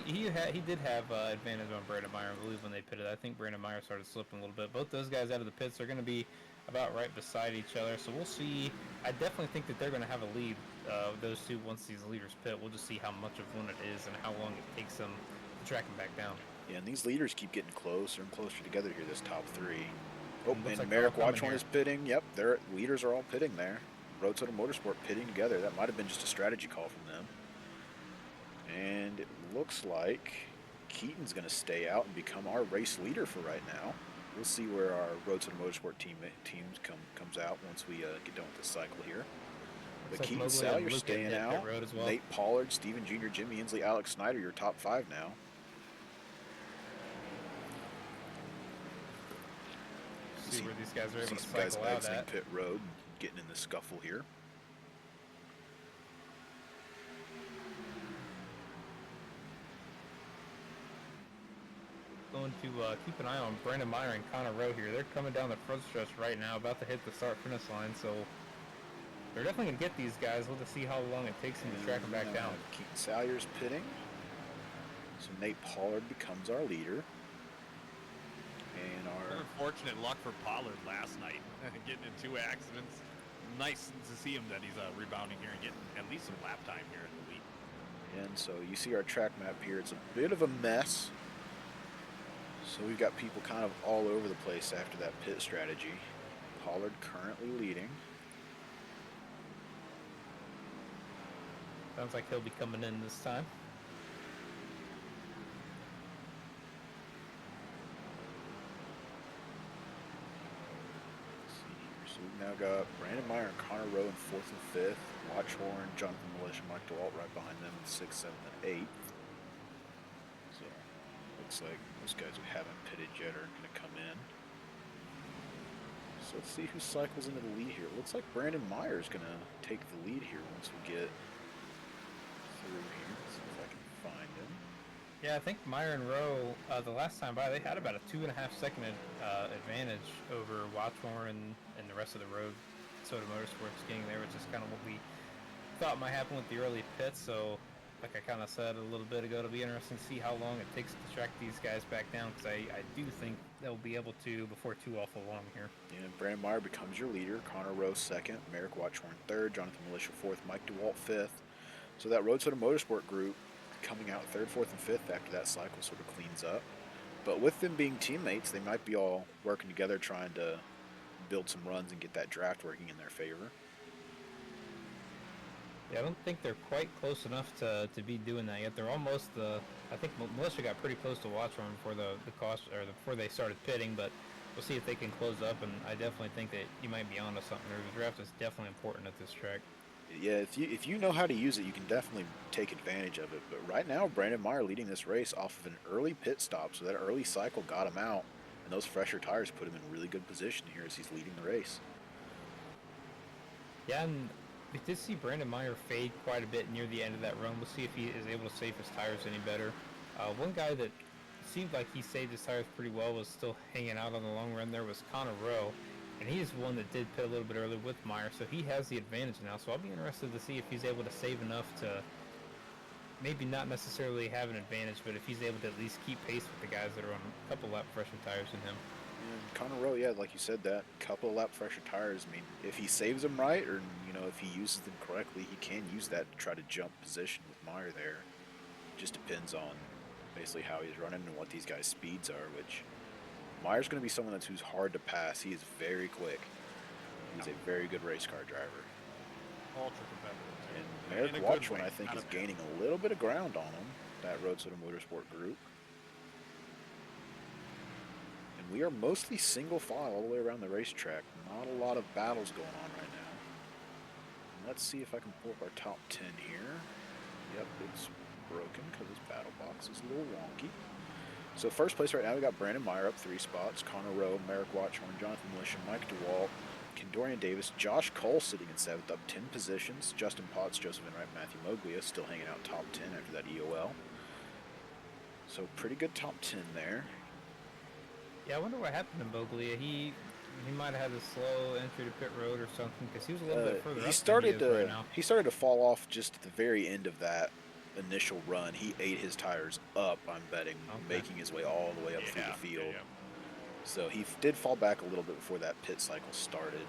did have advantage on Brandon Meyer, I believe, when they pitted. I think Brandon Meyer started slipping a little bit. Both those guys out of the pits are going to be about right beside each other, so we'll see. I definitely think that they're going to have a lead, those two, once these leaders pit. We'll just see how much of one it is and how long it takes them to track them back down. Yeah, and these leaders keep getting closer and closer together here, this top three. Oh, Looks and like they're all Merrick coming Watchorn here. is pitting. Yep, their leaders are all pitting there. Road Soda Motorsport pitting together. That might have been just a strategy call from them. And it looks like Keaton's going to stay out and become our race leader for right now. We'll see where our Road Soda Motorsport teams comes out once we get done with this cycle here. But Looks like Keaton, Mobley Sal, and you're Luke staying hit pit out. road as well. Nate Pollard, Steven Jr., Jimmy Inslee, Alex Snyder, your top five now. See where these guys are able See to some guys cycle out exiting at. pit road, getting in the scuffle here. Going to keep an eye on Brandon Meyer and Connor Rowe here. They're coming down the front stretch right now, about to hit the start-finish line, so they're definitely going to get these guys. We'll just see how long it takes them to track them back down. Keaton Salyer's pitting. So Nate Pollard becomes our leader. And our Unfortunate luck for Pollard last night, getting in two accidents. Nice to see him that he's rebounding here and getting at least some lap time here in the lead. And so you see our track map here. It's a bit of a mess. So we've got people kind of all over the place after that pit strategy. Pollard currently leading. Sounds like he'll be coming in this time. Let's see here. So we've now got Brandon Meyer and Connor Rowe in 4th and 5th. Watchhorn, Jonathan Militia, Mike DeWalt right behind them in 6th, 7th, and 8th. So looks like those guys who haven't pitted yet are going to come in. So let's see who cycles into the lead here. Looks like Brandon Meyer is going to take the lead here once we get through here. Let's see if I can find him. Yeah, I think Meyer and Rowe, the last time by, they had about a 2.5 second advantage over Watchorn and the rest of the road. Soda Motorsports getting there, which is kind of what we thought might happen with the early pits. So, like I kind of said a little bit ago, it'll be interesting to see how long it takes to track these guys back down, because I do think they'll be able to before too awful long here. And Brandon Meyer becomes your leader. Connor Rowe 2nd, Merrick Watchorn 3rd, Jonathan Militia 4th, Mike DeWalt 5th. So that Road Soda Motorsport group coming out 3rd, 4th, and 5th after that cycle sort of cleans up. But with them being teammates, they might be all working together trying to build some runs and get that draft working in their favor. Yeah, I don't think they're quite close enough to be doing that yet. They're almost I think Militia got pretty close to Watchorn before before they started pitting, but we'll see if they can close up. And I definitely think that you might be onto something. The draft is definitely important at this track. Yeah, if you know how to use it, you can definitely take advantage of it. But right now, Brandon Meyer leading this race off of an early pit stop, so that early cycle got him out, and those fresher tires put him in really good position here as he's leading the race. Yeah, and we did see Brandon Meyer fade quite a bit near the end of that run. We'll see if he is able to save his tires any better. One guy that seemed like he saved his tires pretty well was still hanging out on the long run there was Connor Rowe. And he is one that did pit a little bit early with Meyer, so he has the advantage now. So I'll be interested to see if he's able to save enough to maybe not necessarily have an advantage, but if he's able to at least keep pace with the guys that are on a couple lap fresher tires than him. And Connor Rowe, yeah, like you said, that couple of lap fresher tires, I mean, if he saves them right, or, if he uses them correctly, he can use that to try to jump position with Meyer there. Just depends on basically how he's running and what these guys' speeds are, which Meyer's going to be someone who's hard to pass. He is very quick. He's a very good race car driver. Ultra competitive. And In Merrick a good Watchorn, way, I think, not is a bad gaining a little bit of ground on him, that Road Soda Motorsport group. And we are mostly single file all the way around the racetrack. Not a lot of battles going on right now. And let's see if I can pull up our top 10 here. Yep, it's broken because this battle box is a little wonky. So first place right now, we got Brandon Meyer up 3 spots, Connor Rowe, Merrick Watchhorn, Jonathan Militia, Mike DeWalt, Kendorian Davis, Josh Cole sitting in 7th, up 10 positions. Justin Potts, Joseph Enright, Matthew Moglia still hanging out top 10 after that EOL. So pretty good top 10 there. Yeah, I wonder what happened to Moglia. He might have had a slow entry to pit road or something because he was a little bit further up than he is right now. He started to fall off just at the very end of that initial run. He ate his tires up, I'm betting, making his way all the way up through the field. So he did fall back a little bit before that pit cycle started.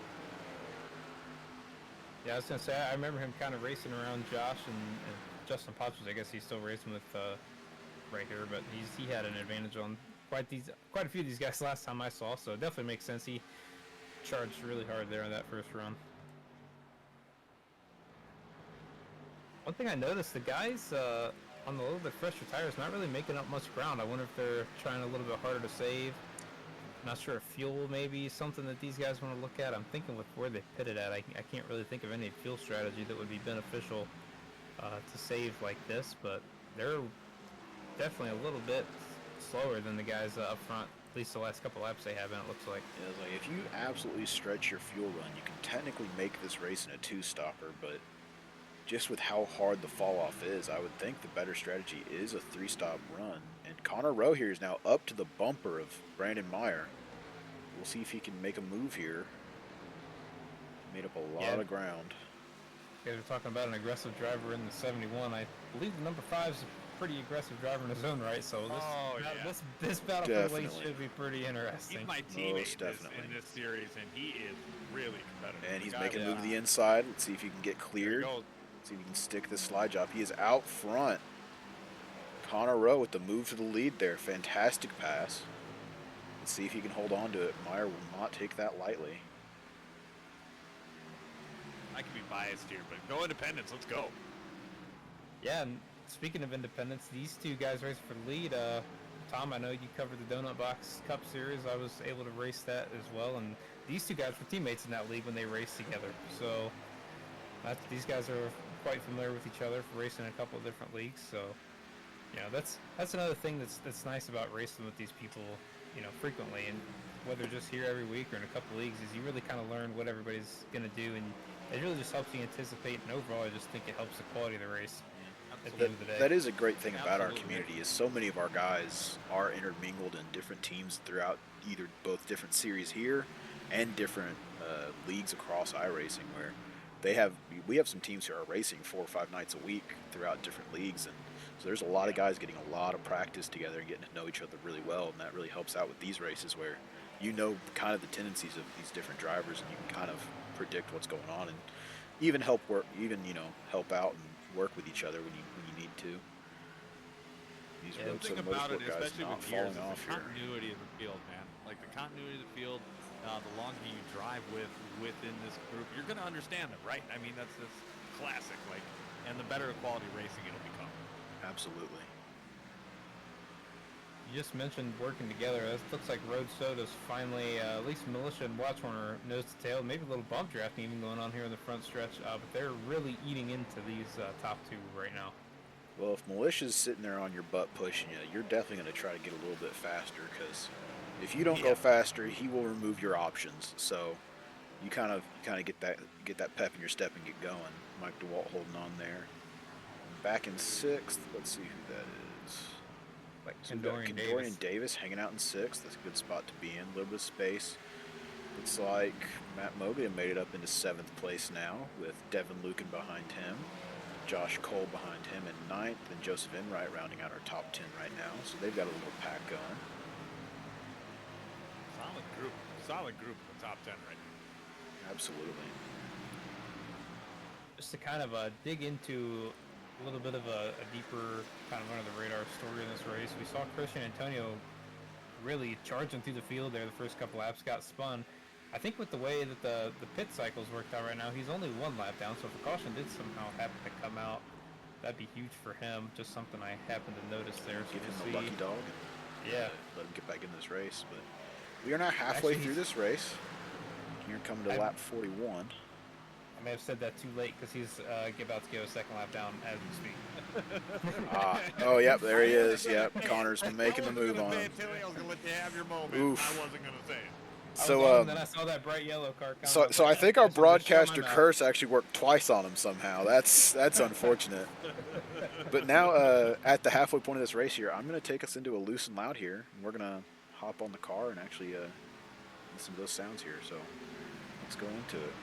Yeah, I was gonna say I remember him kind of racing around Josh and Justin Potts. I guess he's still racing with right here, but he had an advantage on quite a few of these guys last time I saw. So it definitely makes sense. He charged really hard there in that first run. One thing I noticed, the guys on the little bit fresher tires not really making up much ground. I wonder if they're trying a little bit harder to save. Not sure if fuel maybe is something that these guys want to look at. I'm thinking with where they pitted at, I can't really think of any fuel strategy that would be beneficial to save like this, but they're definitely a little bit slower than the guys up front, at least the last couple laps they have, and it looks like. Yeah, it's like if you absolutely stretch your fuel run, you can technically make this race in a 2-stopper, but just with how hard the fall off is, I would think the better strategy is a 3-stop run. And Connor Rowe here is now up to the bumper of Brandon Meyer. We'll see if he can make a move here. Made up a lot of ground. You guys are talking about an aggressive driver in the 71. I believe the number 5 is a pretty aggressive driver in his own right, so this battle for the lead should be pretty interesting. He's my teammate in this series, and he is really competitive. And he's making a move to the inside. Let's see if he can get cleared. See if he can stick this slide job. He is out front. Connor Rowe with the move to the lead there. Fantastic pass. Let's see if he can hold on to it. Meyer will not take that lightly. I could be biased here, but go Independence. Let's go. Yeah, and speaking of Independence, these two guys racing for the lead. Tom, I know you covered the Donut Box Cup Series. I was able to race that as well, and these two guys were teammates in that league when they raced together. So these guys are quite familiar with each other for racing in a couple of different leagues. So, you know, that's another thing that's nice about racing with these people, you know, frequently, and whether just here every week or in a couple of leagues, is you really kind of learn what everybody's going to do, and it really just helps you anticipate, and overall I just think it helps the quality of the race at the end of the day. That is a great thing about our community, is so many of our guys are intermingled in different teams throughout both different series here and different leagues across iRacing, where we have some teams who are racing 4 or 5 nights a week throughout different leagues, and so there's a lot of guys getting a lot of practice together and getting to know each other really well, and that really helps out with these races where you know kind of the tendencies of these different drivers, and you can kind of predict what's going on, and even help out and work with each other when you need to. These the thing about it, especially with gears, is the continuity of the field, man. Like the continuity of the field, the longer you drive within this group, you're going to understand it, right? I mean, that's classic. Like, and the better quality racing it'll become. Absolutely. You just mentioned working together. It looks like Road Soda's finally, at least Militia and Watchhorn are nose to tail. Maybe a little bump drafting even going on here in the front stretch, but they're really eating into these top 2 right now. Well, if Militia's sitting there on your butt pushing you, you're definitely going to try to get a little bit faster, because if you don't go faster, he will remove your options. So you kind of get that pep in your step and get going. Mike DeWalt holding on there. Back in 6th. Let's see who that is. Like So Kendorian Davis hanging out in 6th. That's a good spot to be in. A little bit of space. Looks like Matt Moglia made it up into 7th place now, with Devin Lucan behind him, Josh Cole behind him in 9th, and Joseph Enright rounding out our top 10 right now. So they've got a little pack going. Solid group in the top 10 right now. Absolutely. Just to kind of dig into a little bit of a deeper kind of under-the-radar story in this race, we saw Christian Antonio really charging through the field there. The first couple laps got spun. I think with the way that the pit cycles worked out right now, he's only 1 lap down, so if a caution did somehow happen to come out, that'd be huge for him. Just something I happened to notice there. So Give him the lucky dog. Yeah. Let him get back in this race. But we are now halfway through this race. Here coming to lap 41. I may have said that too late because he's about to go a second lap down as we speak. Oh, yep, there he is. Yep, Connor's making the move on him. I was gonna let you have your moment. Oof. I wasn't gonna say it. So, then I saw that bright yellow car coming. so I think our broadcaster curse actually worked twice on him somehow. That's unfortunate. But now, at the halfway point of this race here, I'm going to take us into a loose and loud here. And we're going to hop on the car and actually listen to those sounds here. So let's go into it.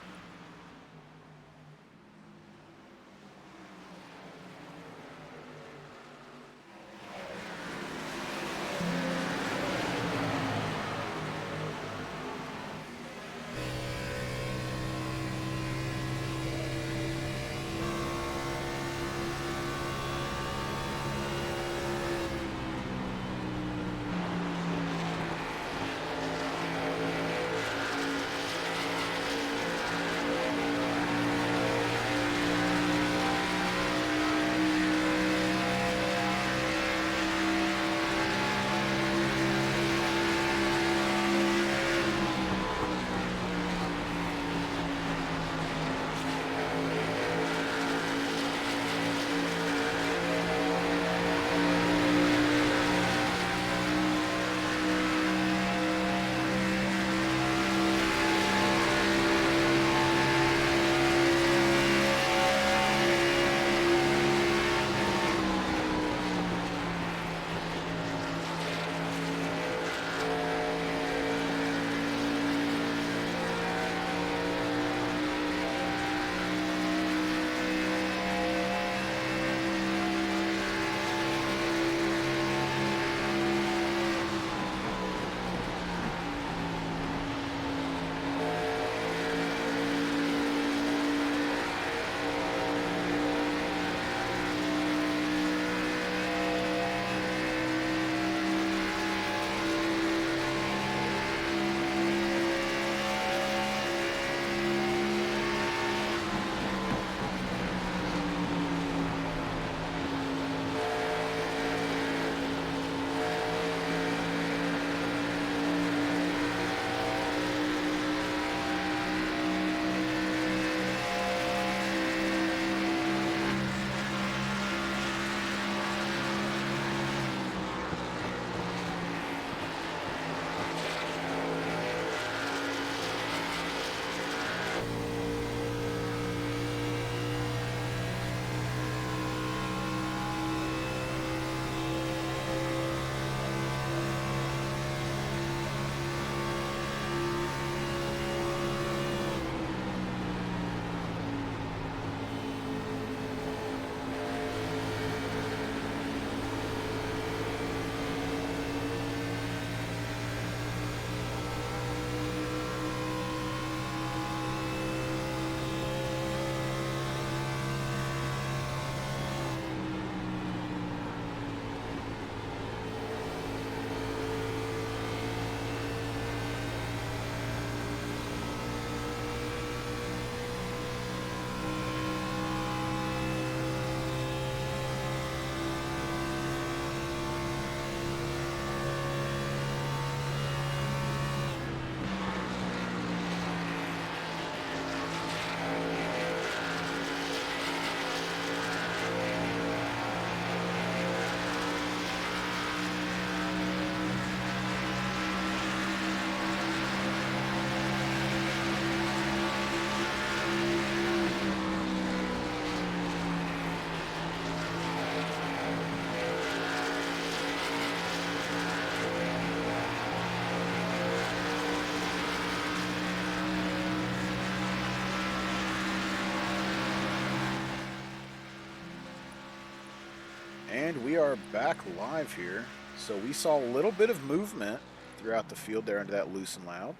And we are back live here. So we saw a little bit of movement throughout the field there under that loose and loud.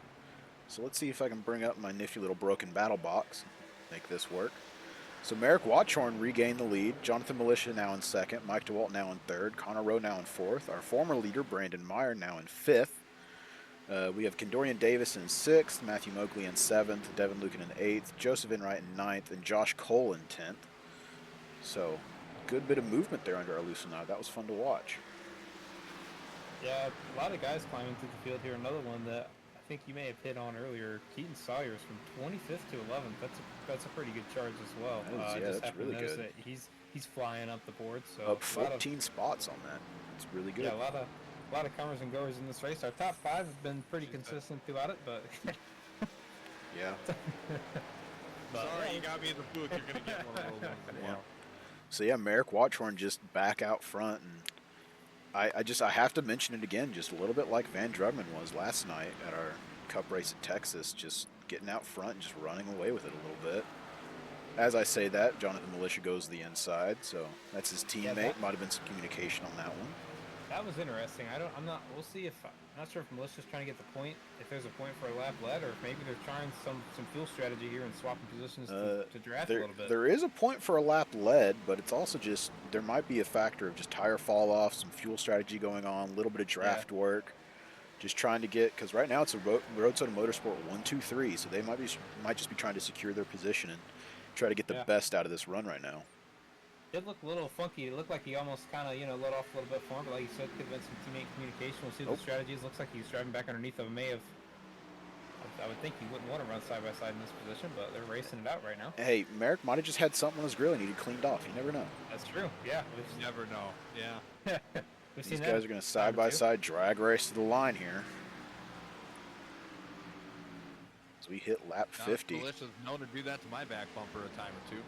So let's see if I can bring up my nifty little broken battle box, make this work. So Merrick Watchorn regained the lead. Jonathan Militia now in second. Mike DeWalt now in third. Connor Rowe now in fourth. Our former leader, Brandon Meyer, now in fifth. We have Kendorian Davis in sixth. Matthew Moakley in seventh. Devin Lucan in eighth. Joseph Enright in ninth. And Josh Cole in 10th. So good bit of movement there under our loose and loud. That was fun to watch. Yeah, a lot of guys climbing through the field here. Another one that I think you may have hit on earlier, Keaton Sawyer's from 25th to 11th. That's a pretty good charge as well. That is, yeah, just that's happened really to notice good. that he's flying up the board. So Up a lot of 14 spots on that. It's really good. yeah, a lot of comers and goers in this race. Our top 5 have been pretty consistent throughout it, but Yeah. Sorry, you got me in the booth. You're gonna get one of those ones as well. So yeah, Merrick Watchhorn just back out front, and I have to mention it again, just a little bit like Van Drugman was last night at our Cup race at Texas, just getting out front and just running away with it a little bit. As I say that, Jonathan Militia goes to the inside, so that's his teammate. Might have been some communication on that one. that was interesting. We'll see if I'm not sure if Militia's trying to get the point, if there's a point for a lap led, or if maybe they're trying some fuel strategy here and swapping positions to draft a little bit. There is a point for a lap led, but it's also just, there might be a factor of just tire fall off, some fuel strategy going on, a little bit of draft work. Just trying to get, because right now it's a Road Soda Motorsport 1-2-3, so they might just be trying to secure their position and try to get the best out of this run right now. It looked a little funky. It looked like he almost kind of, let off a little bit for him, but like you said, could have been some teammate communication. We'll see what the strategy is. Looks like he's driving back underneath of May. I would think he wouldn't want to run side by side in this position, but they're racing it out right now. Hey, Merrick might have just had something on his grill and needed cleaned off. You never know. That's true. Yeah. You never know. Yeah. These guys are going to side by side drag race to the line here. As we hit lap 50. Militia's known to do that to my back bumper a time or two.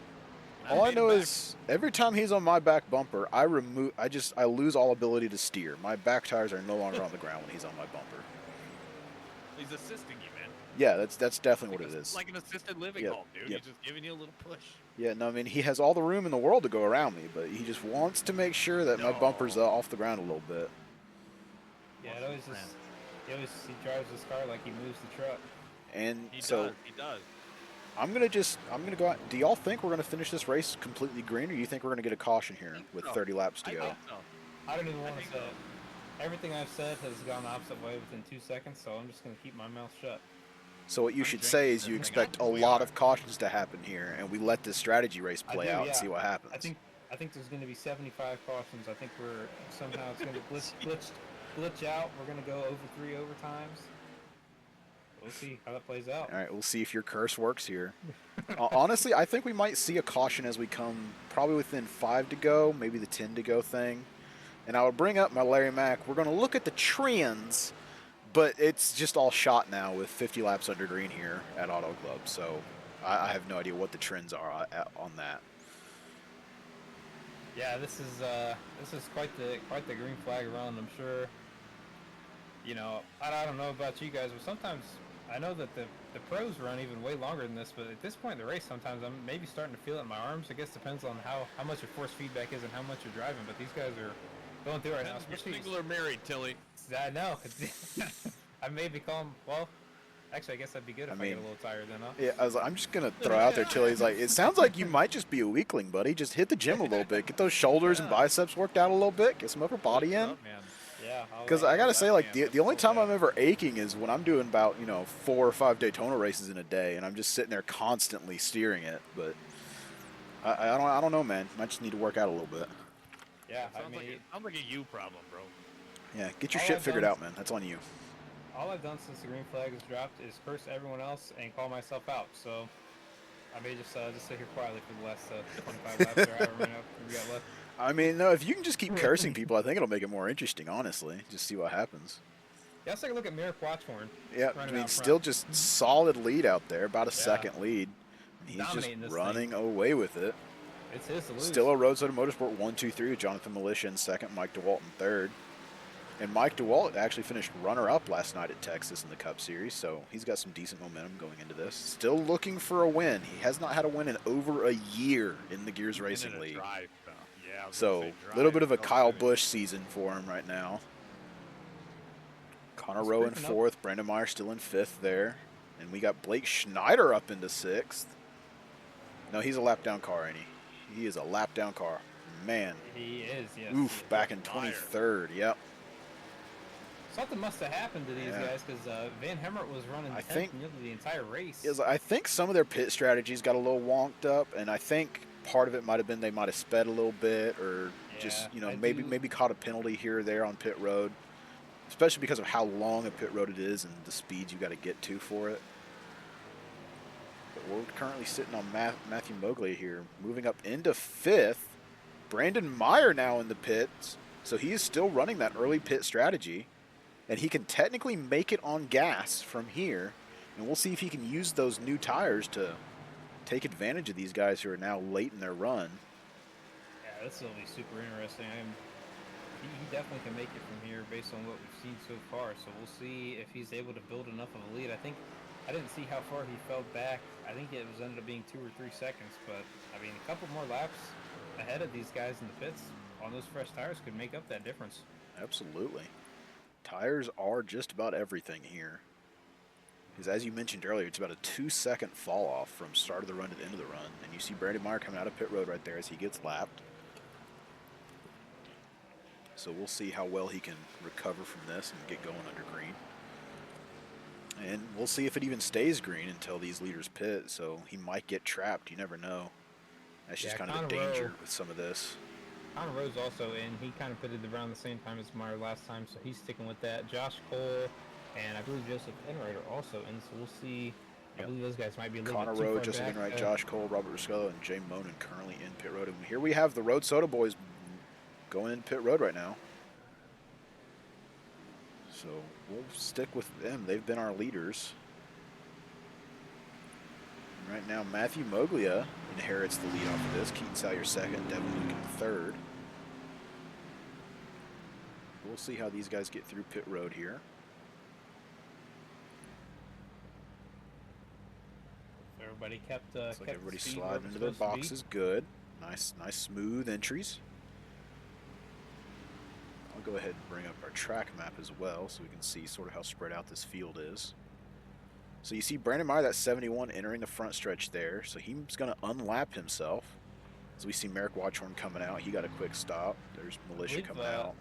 All I know is every time he's on my back bumper, I lose all ability to steer. My back tires are no longer on the ground when he's on my bumper. He's assisting you, man. Yeah, that's definitely what it is. Like an assisted living home, dude. He's just giving you a little push. Yeah, no, I mean, he has all the room in the world to go around me, but he just wants to make sure that my bumper's off the ground a little bit. Yeah, he drives this car like he moves the truck. And he so does. He does. I'm gonna go out. Do y'all think we're gonna finish this race completely green, or do you think we're gonna get a caution here with 30 laps to go? I don't even want to say it. Everything I've said has gone the opposite way within 2 seconds, so I'm just gonna keep my mouth shut. So what you should say is you expect a lot of cautions to happen here, and we let this strategy race play out and see what happens. I think there's going to be 75 cautions. I think it's going to glitch out. We're going to go over 3 overtimes. We'll see how that plays out. All right, we'll see if your curse works here. Honestly, I think we might see a caution as we come probably within 5 to go, maybe the 10 to go thing. And I would bring up my Larry Mack. We're going to look at the trends. But it's just all shot now with 50 laps under green here at Auto Club, so I have no idea what the trends are on that. Yeah, this is quite the green flag run. I'm sure. I don't know about you guys, but sometimes I know that the pros run even way longer than this. But at this point in the race, sometimes I'm maybe starting to feel it in my arms. I guess depends on how much your force feedback is and how much you're driving. But these guys are going through right now. Especially single or married, Tilly. I know. I may be calling. Well, actually, I guess that'd be good if I get a little tired then, huh? Yeah, I'm just gonna throw out there, Tilly's like, it sounds like you might just be a weakling, buddy. Just hit the gym a little bit, get those shoulders and biceps worked out a little bit, get some upper body in. Yeah. Because I gotta say, like, the only time I'm ever aching is when I'm doing about 4 or 5 Daytona races in a day, and I'm just sitting there constantly steering it. But I don't know, man. Might just need to work out a little bit. Yeah, sounds like a you problem, bro. Yeah, get your shit figured out, man. That's on you. All I've done since the green flag was dropped is curse everyone else and call myself out. So I may just sit here quietly for the last 25 laps or however many we got left. I mean, no, if you can just keep cursing people, I think it'll make it more interesting, honestly. Just see what happens. Yeah, let's take a look at Merrick Watchhorn. Yeah, I mean, still just solid lead out there, about a second lead. He's just running away with it. It's his to lose. Still a Road Soda Motorsport 1-2-3 with Jonathan Militia in second, Mike DeWalt in third. And Mike DeWalt actually finished runner-up last night at Texas in the Cup Series, so he's got some decent momentum going into this. Still looking for a win. He has not had a win in over a year in the Gears Racing League. So a little bit of a Kyle Busch season for him right now. Connor Rowe in fourth, Brandon Meyer still in fifth there. And we got Blake Schneider up into sixth. No, he's a lap-down car, ain't he? He is a lap-down car. Man. He is, yes. Oof, back in 23rd, yep. Something must have happened to these guys because Van Hemert was running 10th nearly the entire race. I think some of their pit strategies got a little wonked up, and I think part of it might have been they might have sped a little bit or just, maybe caught a penalty here or there on pit road. especially because of how long a pit road it is and the speeds you got to get to for it. But we're currently sitting on Matthew Moglia here, moving up into 5th. Brandon Meyer now in the pits, so he is still running that early pit strategy, and he can technically make it on gas from here, and we'll see if he can use those new tires to take advantage of these guys who are now late in their run. Yeah, this will be super interesting. He definitely can make it from here based on what we've seen so far, so we'll see if he's able to build enough of a lead. I didn't see how far he fell back. I think it was ended up being 2 or 3 seconds, but I mean, a couple more laps ahead of these guys in the pits on those fresh tires could make up that difference. Absolutely. Tires are just about everything here. Because as you mentioned earlier, it's about a 2-second fall off from start of the run to the end of the run. And you see Brandon Meyer coming out of pit road right there as he gets lapped. So we'll see how well he can recover from this and get going under green. And we'll see if it even stays green until these leaders pit. So he might get trapped. You never know. That's just kind of the danger with some of this. Connor Rose also in. He kind of pitted around the same time as Meyer last time, so he's sticking with that. Josh Cole and I believe Joseph Enright are also in, so we'll see. I believe those guys might be a little Connor bit too Rose, far Joseph back. Enright, Josh Cole, Robert Ruscolo, and Jay Monin currently in pit road. And here we have the Road Soda boys going in pit road right now. So we'll stick with them. They've been our leaders. Right now, Matthew Moglia inherits the lead off of this. Keaton Salyer second, Devin Lucan third. We'll see how these guys get through pit road here. Everybody kept. Looks like kept everybody speed sliding into their boxes. Good. Nice smooth entries. I'll go ahead and bring up our track map as well so we can see sort of how spread out this field is. So you see Brandon Meyer, that 71, entering the front stretch there. So he's going to unlap himself. As we see Merrick Watchorn coming out. He got a quick stop. There's Militia coming out.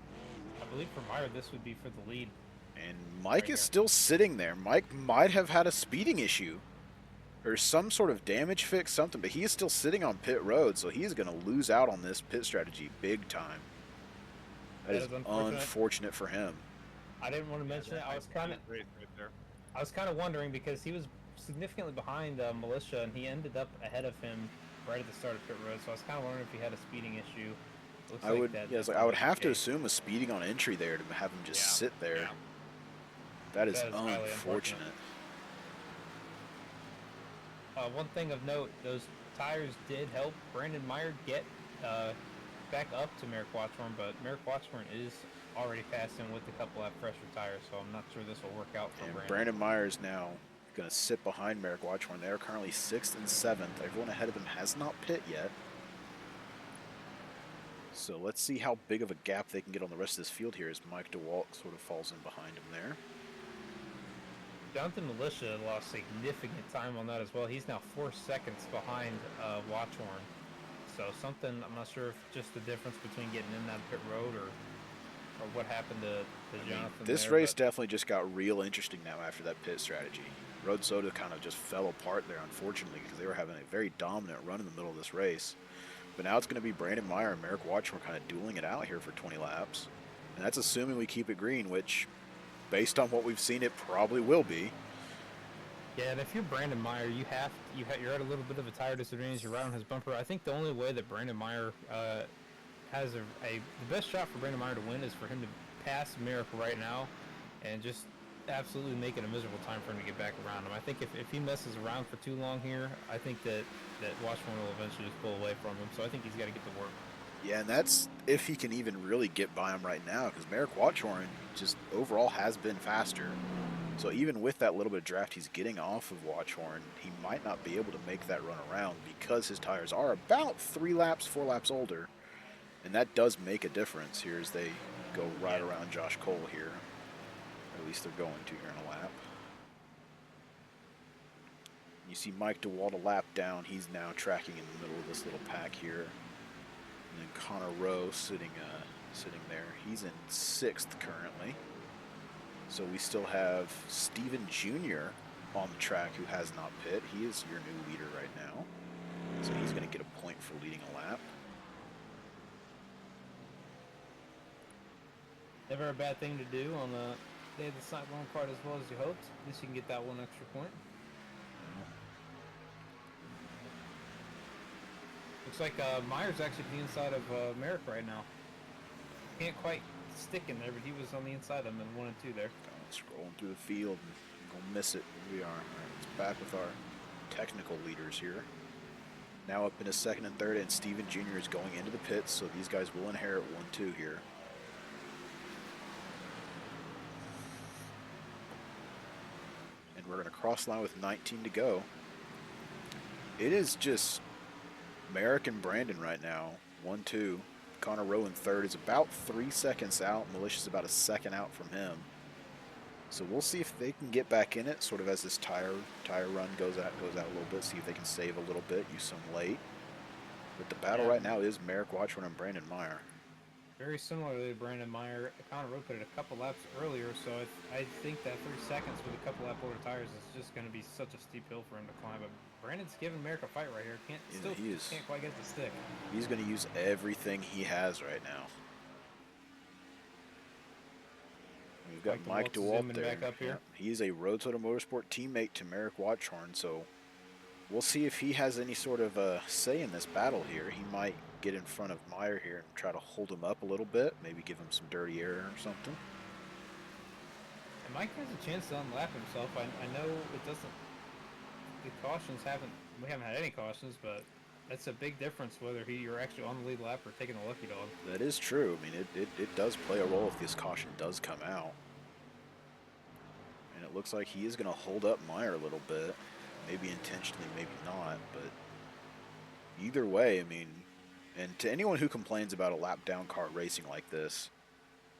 I believe for Meyer, this would be for the lead. And Mike is still sitting there. Mike might have had a speeding issue or some sort of damage fix, something, but he is still sitting on pit road, so he's going to lose out on this pit strategy big time. That is unfortunate for him. I didn't want to mention it. I was kind of wondering because he was significantly behind Militia, and he ended up ahead of him right at the start of pit road. So I was kind of wondering if he had a speeding issue. I would have to assume a speeding on entry there to have him just sit there. Yeah. That is unfortunate. One thing of note, those tires did help Brandon Meyer get back up to Merrick Watchorn, but Merrick Watchorn is already passed him with a couple of fresher tires, so I'm not sure this will work out for Brandon. Brandon Meyer is now going to sit behind Merrick Watchorn. They're currently 6th and 7th. Everyone ahead of them has not pit yet. So let's see how big of a gap they can get on the rest of this field here as Mike DeWalt sort of falls in behind him there. Jonathan Militia lost significant time on that as well. He's now 4 seconds behind Watchorn. So something, I'm not sure if just the difference between getting in that pit road or what happened to Jonathan. This race definitely just got real interesting now after that pit strategy. Road Soda kind of just fell apart there, unfortunately, because they were having a very dominant run in the middle of this race. But now it's going to be Brandon Meyer and Merrick Watchorn kind of dueling it out here for 20 laps. And that's assuming we keep it green, which, based on what we've seen, it probably will be. Yeah, and if you're Brandon Meyer, you're at a little bit of a tire disadvantage. You're right on his bumper. I think the only way that Brandon Meyer has the best shot for Brandon Meyer to win is for him to pass Merrick right now and just absolutely make it a miserable time for him to get back around him. I think if he messes around for too long here, I think that Watchorn will eventually just pull away from him. So I think he's got to get to work. Yeah, and that's if he can even really get by him right now, because Merrick Watchorn just overall has been faster. So even with that little bit of draft he's getting off of Watchorn, he might not be able to make that run around because his tires are about 4 laps older. And that does make a difference here as they go right around Josh Cole here. Or at least they're going to here in a lap. You see Mike DeWalt a lap down. He's now tracking in the middle of this little pack here. And then Connor Rowe sitting there. He's in 6th currently. So we still have Steven Jr. on the track who has not pit. He is your new leader right now. So he's going to get a point for leading a lap. Never a bad thing to do on the day that's not going quite as well as you hoped. At least you can get that one extra point. Looks like Meyer's actually to the inside of Merrick right now. Can't quite stick in there, but he was on the inside of him in 1 and 2 there. Scrolling through the field and gonna miss it. Here we are. All right, it's back with our technical leaders here. Now up into second and third, and Steven Jr. is going into the pits, so these guys will inherit 1-2 here. And we're gonna cross line with 19 to go. It is just Merrick and Brandon right now. 1-2. Connor Rowe in third is about 3 seconds out. Militia's about a second out from him. So we'll see if they can get back in it, sort of as this tire run goes out a little bit. See if they can save a little bit, use some late. But the battle right now is Merrick Watchorn and Brandon Meyer. Very similarly to Brandon Meyer, Connor Rowe put it a couple laps earlier, so I think that 3 seconds with a couple lap order tires is just going to be such a steep hill for him to climb. But Brandon's giving Merrick a fight right here. Can't quite get the stick. He's going to use everything he has right now. We've got Mike DeWalt there. Back up here. He's a Road Total Motorsport teammate to Merrick Watchorn, so we'll see if he has any sort of say in this battle here. He might get in front of Meyer here and try to hold him up a little bit, maybe give him some dirty air or something. And Mike has a chance to unlap himself. I know it doesn't. The cautions we haven't had any cautions, but that's a big difference whether you're actually on the lead lap or taking the lucky dog. That is true. I mean, it does play a role if this caution does come out. And it looks like he is going to hold up Meyer a little bit. Maybe intentionally, maybe not. But either way, I mean, and to anyone who complains about a lap down kart racing like this,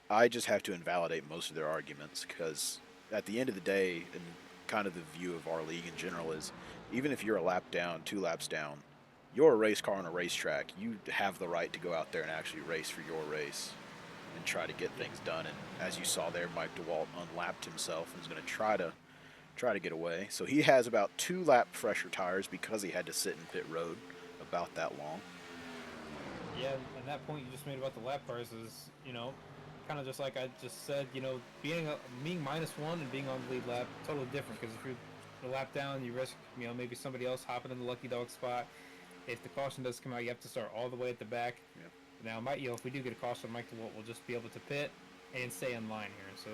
I just have to invalidate most of their arguments, because at the end of the day, and kind of the view of our league in general is, even if you're a lap down, 2 laps down, you're a race car on a racetrack. You have the right to go out there and actually race for your race and try to get things done. And as you saw there, Mike DeWalt unlapped himself and is going to try to get away. So he has about 2 lap fresher tires because he had to sit in pit road about that long. Yeah, and that point you just made about the lap cars is, kind of just like I just said, being -1 and being on the lead lap, totally different, because if you're a lap down, you risk, maybe somebody else hopping in the lucky dog spot. If the caution does come out, you have to start all the way at the back. Yep. Now, if we do get a caution, Mike DeWalt will just be able to pit and stay in line here. So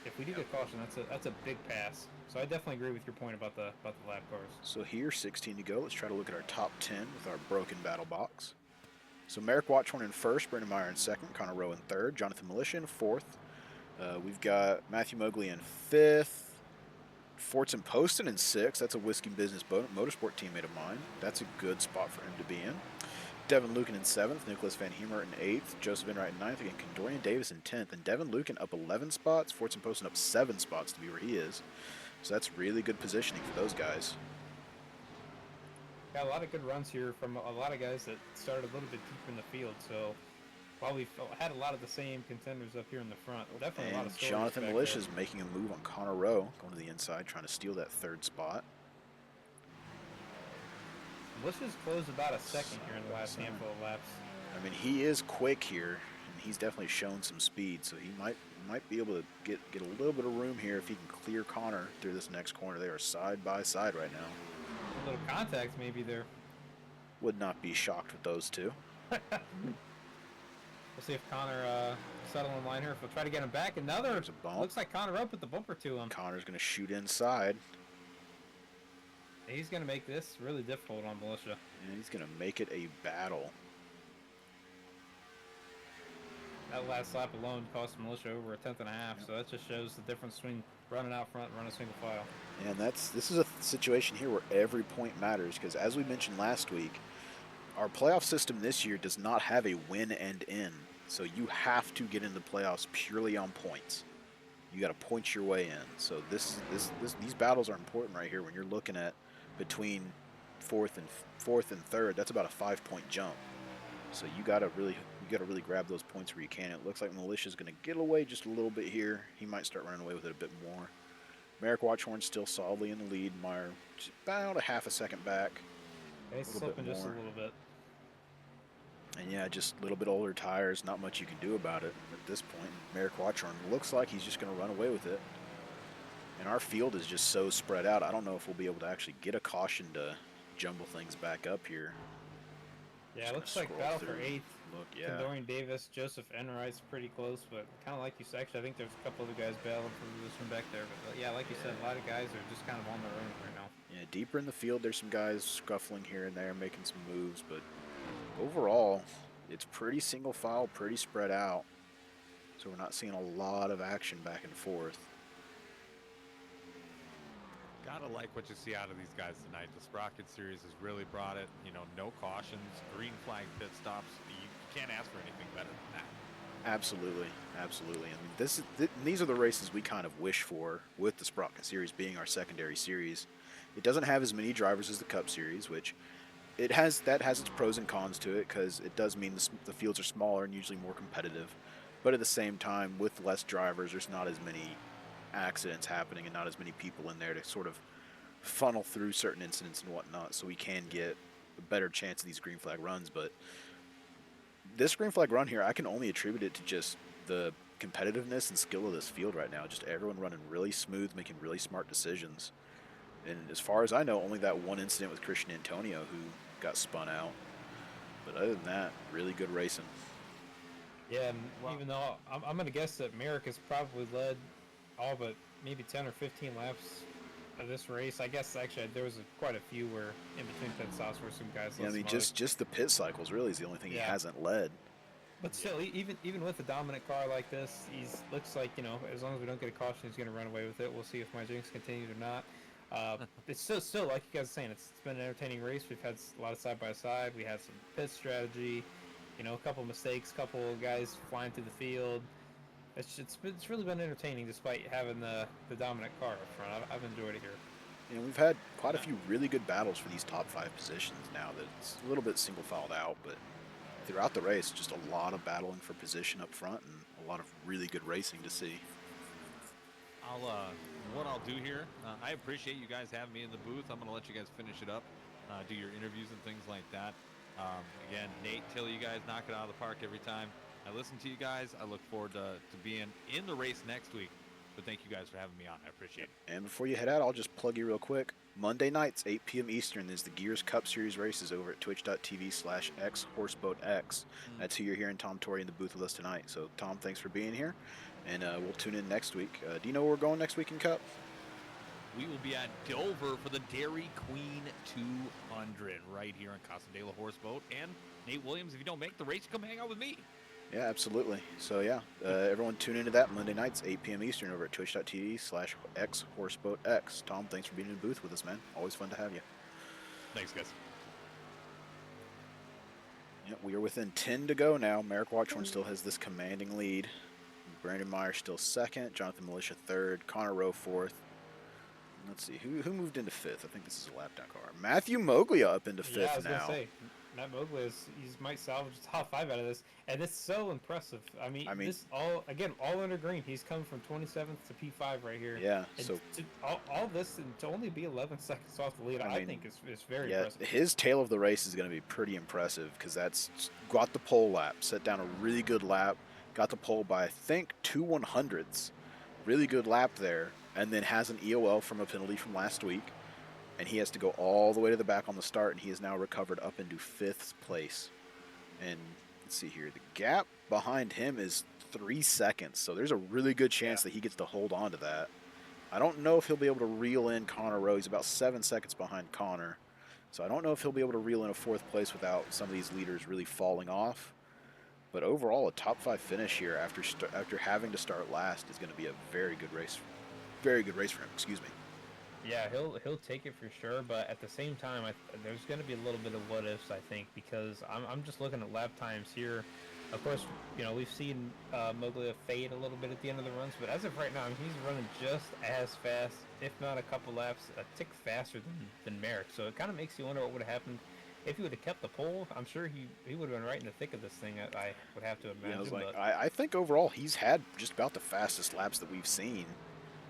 if we do get a caution, that's a big pass. So I definitely agree with your point about the lap cars. So here, 16 to go. Let's try to look at our top 10 with our broken battle box. So Merrick Watchorn in first, Brandon Meyer in second, Connor Rowe in third, Jonathan Militia in fourth. We've got Matthew Mowgli in fifth, Fortson Poston in sixth. That's a Whiskey Business Motorsport teammate of mine. That's a good spot for him to be in. Devin Lucan in seventh, Nicholas Van Hemer in eighth, Joseph Enright in ninth, again Dorian Davis in 10th, and Devin Lucan up 11 spots, Fortson Poston up 7 spots to be where he is. So that's really good positioning for those guys. Got a lot of good runs here from a lot of guys that started a little bit deeper in the field. So while we've had a lot of the same contenders up here in the front, definitely And a lot of stories Jonathan back Militia there. is making a move on Connor Rowe, going to the inside, trying to steal that third spot. Militia's closed about a second here in the last handful of laps. I mean, he is quick here, and he's definitely shown some speed, so he might be able to get a little bit of room here if he can clear Connor through this next corner. They are side by side right now. A little contact maybe there. Would not be shocked with those two. We'll see if Connor settle in line here. If we'll try to get him back. Another. There's a bump. Looks like Connor up with the bumper to him. Connor's going to shoot inside. He's going to make this really difficult on Militia. And he's going to make it a battle. That last lap alone cost Militia over a 10th and a half, so that just shows the difference between running out front and running single file. And this is a situation here where every point matters, because as we mentioned last week, our playoff system this year does not have a win and in. So you have to get into the playoffs purely on points. You got to point your way in. So these battles are important right here when you're looking at between fourth and third. That's about a 5-point jump. So you got to really grab those points where you can. It looks like Militia's going to get away just a little bit here. He might start running away with it a bit more. Merrick Watchorn still solidly in the lead. Meyer just about a half a second back. He's slipping just a little bit. And yeah, just a little bit older tires, not much you can do about it at this point. Merrick Watchorn looks like he's just going to run away with it. And our field is just so spread out, I don't know if we'll be able to actually get a caution to jumble things back up here. Yeah, Just it gonna looks like scroll battle through. for 8th. Look, yeah. Condorian Davis, Joseph Enright's pretty close, but kind of like you said, actually, I think there's a couple of guys battling for position back there. But yeah, like you said, a lot of guys are just kind of on their own right now. Yeah, deeper in the field, there's some guys scuffling here and there, making some moves, but overall, it's pretty single file, pretty spread out. So we're not seeing a lot of action back and forth. Gotta like what you see out of these guys tonight. The Sprocket series has really brought it. You know, no cautions, green flag pit stops. You can't ask for anything better than that. Absolutely, absolutely. I mean, these are the races we kind of wish for with the Sprocket Series being our secondary series. It doesn't have as many drivers as the Cup Series, which that has its pros and cons to it because it does mean the fields are smaller and usually more competitive. But at the same time, with less drivers, there's not as many accidents happening and not as many people in there to sort of funnel through certain incidents and whatnot, so we can get a better chance of these green flag runs. But this green flag run here, I can only attribute it to just the competitiveness and skill of this field right now. Just everyone running really smooth, making really smart decisions. And as far as I know, only that one incident with Christian Antonio who got spun out. But other than that, really good racing. Yeah, and even though I'm going to guess that Merrick has probably led all but maybe 10 or 15 laps of this race. I guess actually there was quite a few where in between pit stops where some guys. Yeah, I mean, just the pit cycles really is the only thing he hasn't led. But still, even with a dominant car like this, looks like, you know, as long as we don't get a caution, he's going to run away with it. We'll see if my jinx continues or not. It's still like you guys are saying, it's been an entertaining race. We've had a lot of side by side. We had some pit strategy, you know, a couple mistakes, a couple guys flying through the field. It's really been entertaining despite having the dominant car up front. I've enjoyed it here. You know, we've had quite a few really good battles for these top 5 positions now. That's a little bit single filed out, but throughout the race, just a lot of battling for position up front and a lot of really good racing to see. What I'll do here, I appreciate you guys having me in the booth. I'm going to let you guys finish it up, do your interviews and things like that. Again, Nate, Till, you guys knock it out of the park every time. I listen to you guys. I look forward to being in the race next week. But thank you guys for having me on. I appreciate it. And before you head out, I'll just plug you real quick. Monday nights, 8 p.m. Eastern, is the Gears Cup Series races over at twitch.tv/xhorseboatx. That's who you're hearing Tom Torrey in the booth with us tonight. So, Tom, thanks for being here. And we'll tune in next week. Do you know where we're going next week in Cup? We will be at Dover for the Dairy Queen 200 right here on Casa de la Horseboat. And Nate Williams, if you don't make the race, come hang out with me. Yeah, absolutely. So, yeah, everyone tune into that Monday nights, 8 p.m. Eastern over at twitch.tv/xhorseboatx. Tom, thanks for being in the booth with us, man. Always fun to have you. Thanks, guys. Yep, we are within 10 to go now. Merrick Watchorn still has this commanding lead. Brandon Meyer still second. Jonathan Militia third. Connor Rowe fourth. Let's see, who moved into fifth? I think this is a lap down car. Matthew Moglia up into fifth now. I was gonna say, Matt Moglia might salvage the top 5 out of this, and it's so impressive. I mean this all under green. He's come from 27th to P5 right here. Yeah, and so all this and to only be 11 seconds off the lead, I think is very impressive. His tail of the race is going to be pretty impressive because that's got the pole lap, set down a really good lap, got the pole by I think 2 100ths, really good lap there, and then has an EOL from a penalty from last week. And he has to go all the way to the back on the start, and he is now recovered up into 5th place. And let's see here, the gap behind him is 3 seconds, so there's a really good chance that he gets to hold on to that. I don't know if he'll be able to reel in Connor Rowe. He's about 7 seconds behind Connor, so I don't know if he'll be able to reel in a 4th place without some of these leaders really falling off. But overall, a top 5 finish here after having to start last is going to be a very good race for him. Excuse me. Yeah, he'll take it for sure, but at the same time, there's going to be a little bit of what ifs, I think, because I'm just looking at lap times here. Of course, you know, we've seen Moglia fade a little bit at the end of the runs, but as of right now, he's running just as fast, if not a couple laps, a tick faster than Merrick. So it kind of makes you wonder what would have happened if he would have kept the pole. I'm sure he would have been right in the thick of this thing, I would have to imagine. Yeah, I think overall he's had just about the fastest laps that we've seen.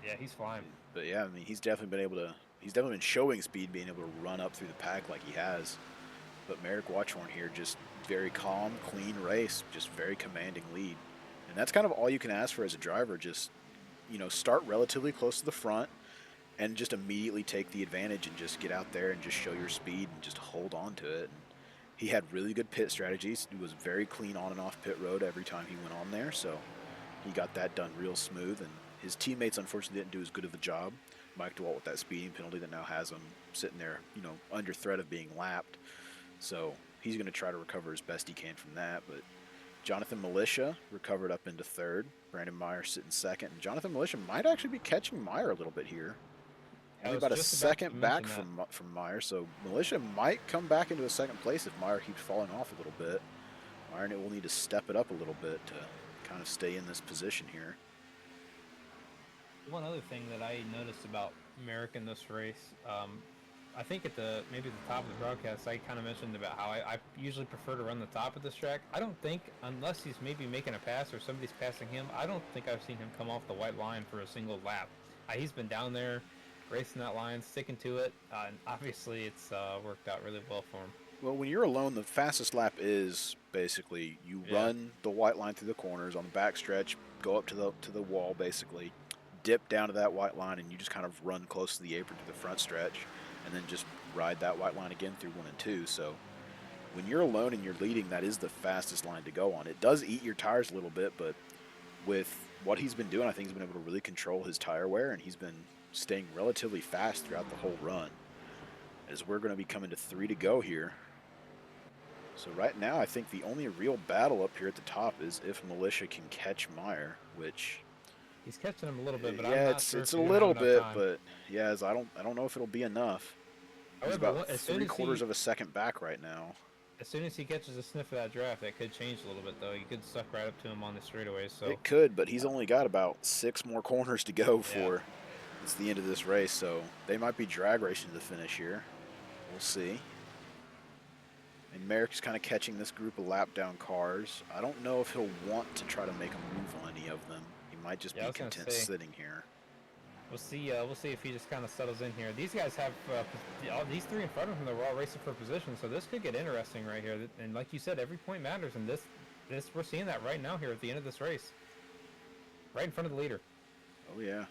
Yeah, he's flying. But yeah, I mean, he's definitely been showing speed, being able to run up through the pack like he has. But Merrick Watchorn here just very calm, clean race, just very commanding lead. And that's kind of all you can ask for as a driver. Just, you know, start relatively close to the front and just immediately take the advantage and just get out there and just show your speed and just hold on to it. And he had really good pit strategies. He was very clean on and off pit road every time he went on there. So he got that done real smooth. And his teammates, unfortunately, didn't do as good of a job. Mike DeWalt with that speeding penalty that now has him sitting there, you know, under threat of being lapped. So he's going to try to recover as best he can from that. But Jonathan Militia recovered up into third. Brandon Meyer sitting second. And Jonathan Militia might actually be catching Meyer a little bit here. Only about a second back from Meyer. So Militia might come back into a second place if Meyer keeps falling off a little bit. Meyer will need to step it up a little bit to kind of stay in this position here. One other thing that I noticed about Merrick in this race, I think at maybe the top of the broadcast, I kind of mentioned about how I usually prefer to run the top of this track. I don't think, unless he's maybe making a pass or somebody's passing him, I don't think I've seen him come off the white line for a single lap. He's been down there, racing that line, sticking to it, and obviously it's worked out really well for him. Well, when you're alone, the fastest lap is basically you run the white line through the corners on the back stretch, go up to the wall basically, dip down to that white line, and you just kind of run close to the apron to the front stretch, and then just ride that white line again through 1 and 2. So when you're alone and you're leading, that is the fastest line to go on. It does eat your tires a little bit, but with what he's been doing, I think he's been able to really control his tire wear, and he's been staying relatively fast throughout the whole run. As we're going to be coming to 3 to go here. So right now, I think the only real battle up here at the top is if Militia can catch Meyer, which he's catching him a little bit, but yeah, I'm not sure it's a little bit, but yeah, I don't know if it'll be enough. He's about 3/4 of a second back right now. As soon as he catches a sniff of that draft, that could change a little bit, though. You could suck right up to him on the straightaway. So it could, but he's only got about 6 more corners to go for it's the end of this race. So they might be drag racing to the finish here. We'll see. And Merrick's kind of catching this group of lap down cars. I don't know if he'll want to try to make a move on any of them. He might just be content sitting here. We'll see. We'll see if he just kind of settles in here. These guys have all these 3 in front of him. They're all racing for position, so this could get interesting right here. And like you said, every point matters. And this we're seeing that right now here at the end of this race, right in front of the leader. Oh yeah,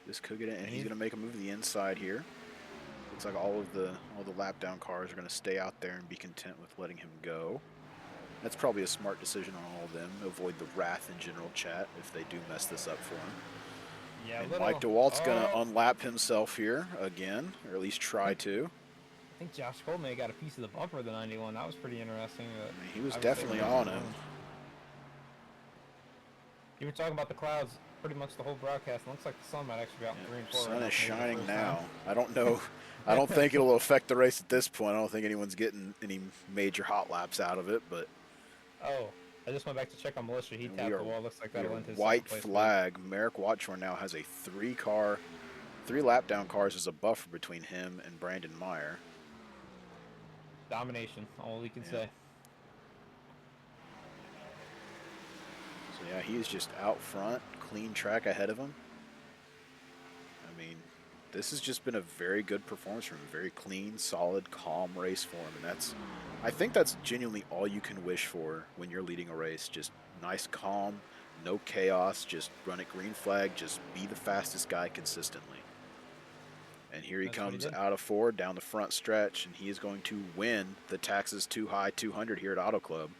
this could get in. And he's going to make a move to the inside here. Looks like all the lap down cars are going to stay out there and be content with letting him go. That's probably a smart decision on all of them. Avoid the wrath in general chat if they do mess this up for him. Yeah, and Mike DeWalt's going to unlap himself here again, or at least try to. I think Josh Cole may have got a piece of the bumper of the 91. That was pretty interesting. I mean, he was definitely on him. You were talking about the clouds pretty much the whole broadcast. It looks like the sun might actually be out in 3 and 4. The sun is shining now. I don't know. I don't think it'll affect the race at this point. I don't think anyone's getting any major hot laps out of it, but. Oh, I just went back to check on Militia. He tapped the wall. Looks like that'll end his white flag. Merrick Watchorn now has a 3 lap down cars as a buffer between him and Brandon Meyer. Domination, all we can say. So yeah, he is just out front, clean track ahead of him. I mean, this has just been a very good performance from him. Very clean, solid, calm race for him. And I think that's genuinely all you can wish for when you're leading a race. Just nice, calm, no chaos, just run at green flag, just be the fastest guy consistently. And here he comes out of 4 down the front stretch, and he is going to win the Taxes Too High 200 here at Auto Club.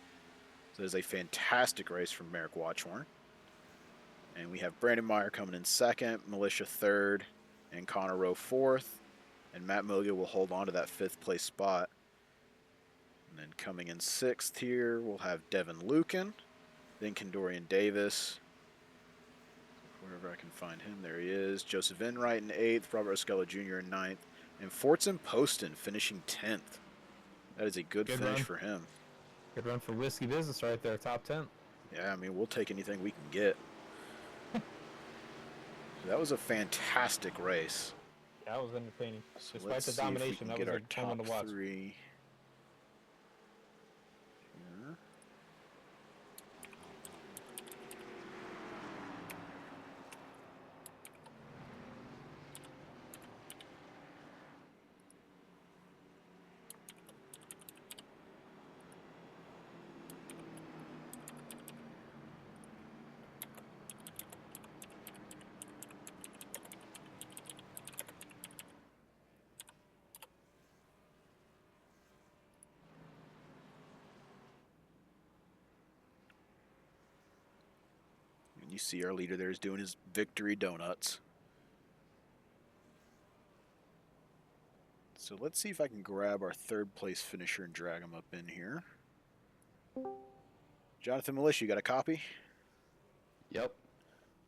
So it is a fantastic race from Merrick Watchorn. And we have Brandon Meyer coming in 2nd, Militia 3rd, and Connor Rowe 4th. And Matt Milga will hold on to that 5th place spot. And then coming in 6th here, we'll have Devin Lucan, then Kendorian Davis. Wherever I can find him, there he is. Joseph Enright in 8th, Robert Oscella Jr. in 9th, and Fortson Poston finishing 10th. That is a good finish for him. Good run for Whiskey Business right there, top 10. Yeah, I mean, we'll take anything we can get. So that was a fantastic race. Yeah, that was entertaining. So despite the domination, that was a fun one to watch. 3. see our leader there is doing his victory donuts. So let's see if I can grab our third place finisher and drag him up in here. Jonathan Militia, you got a copy? Yep.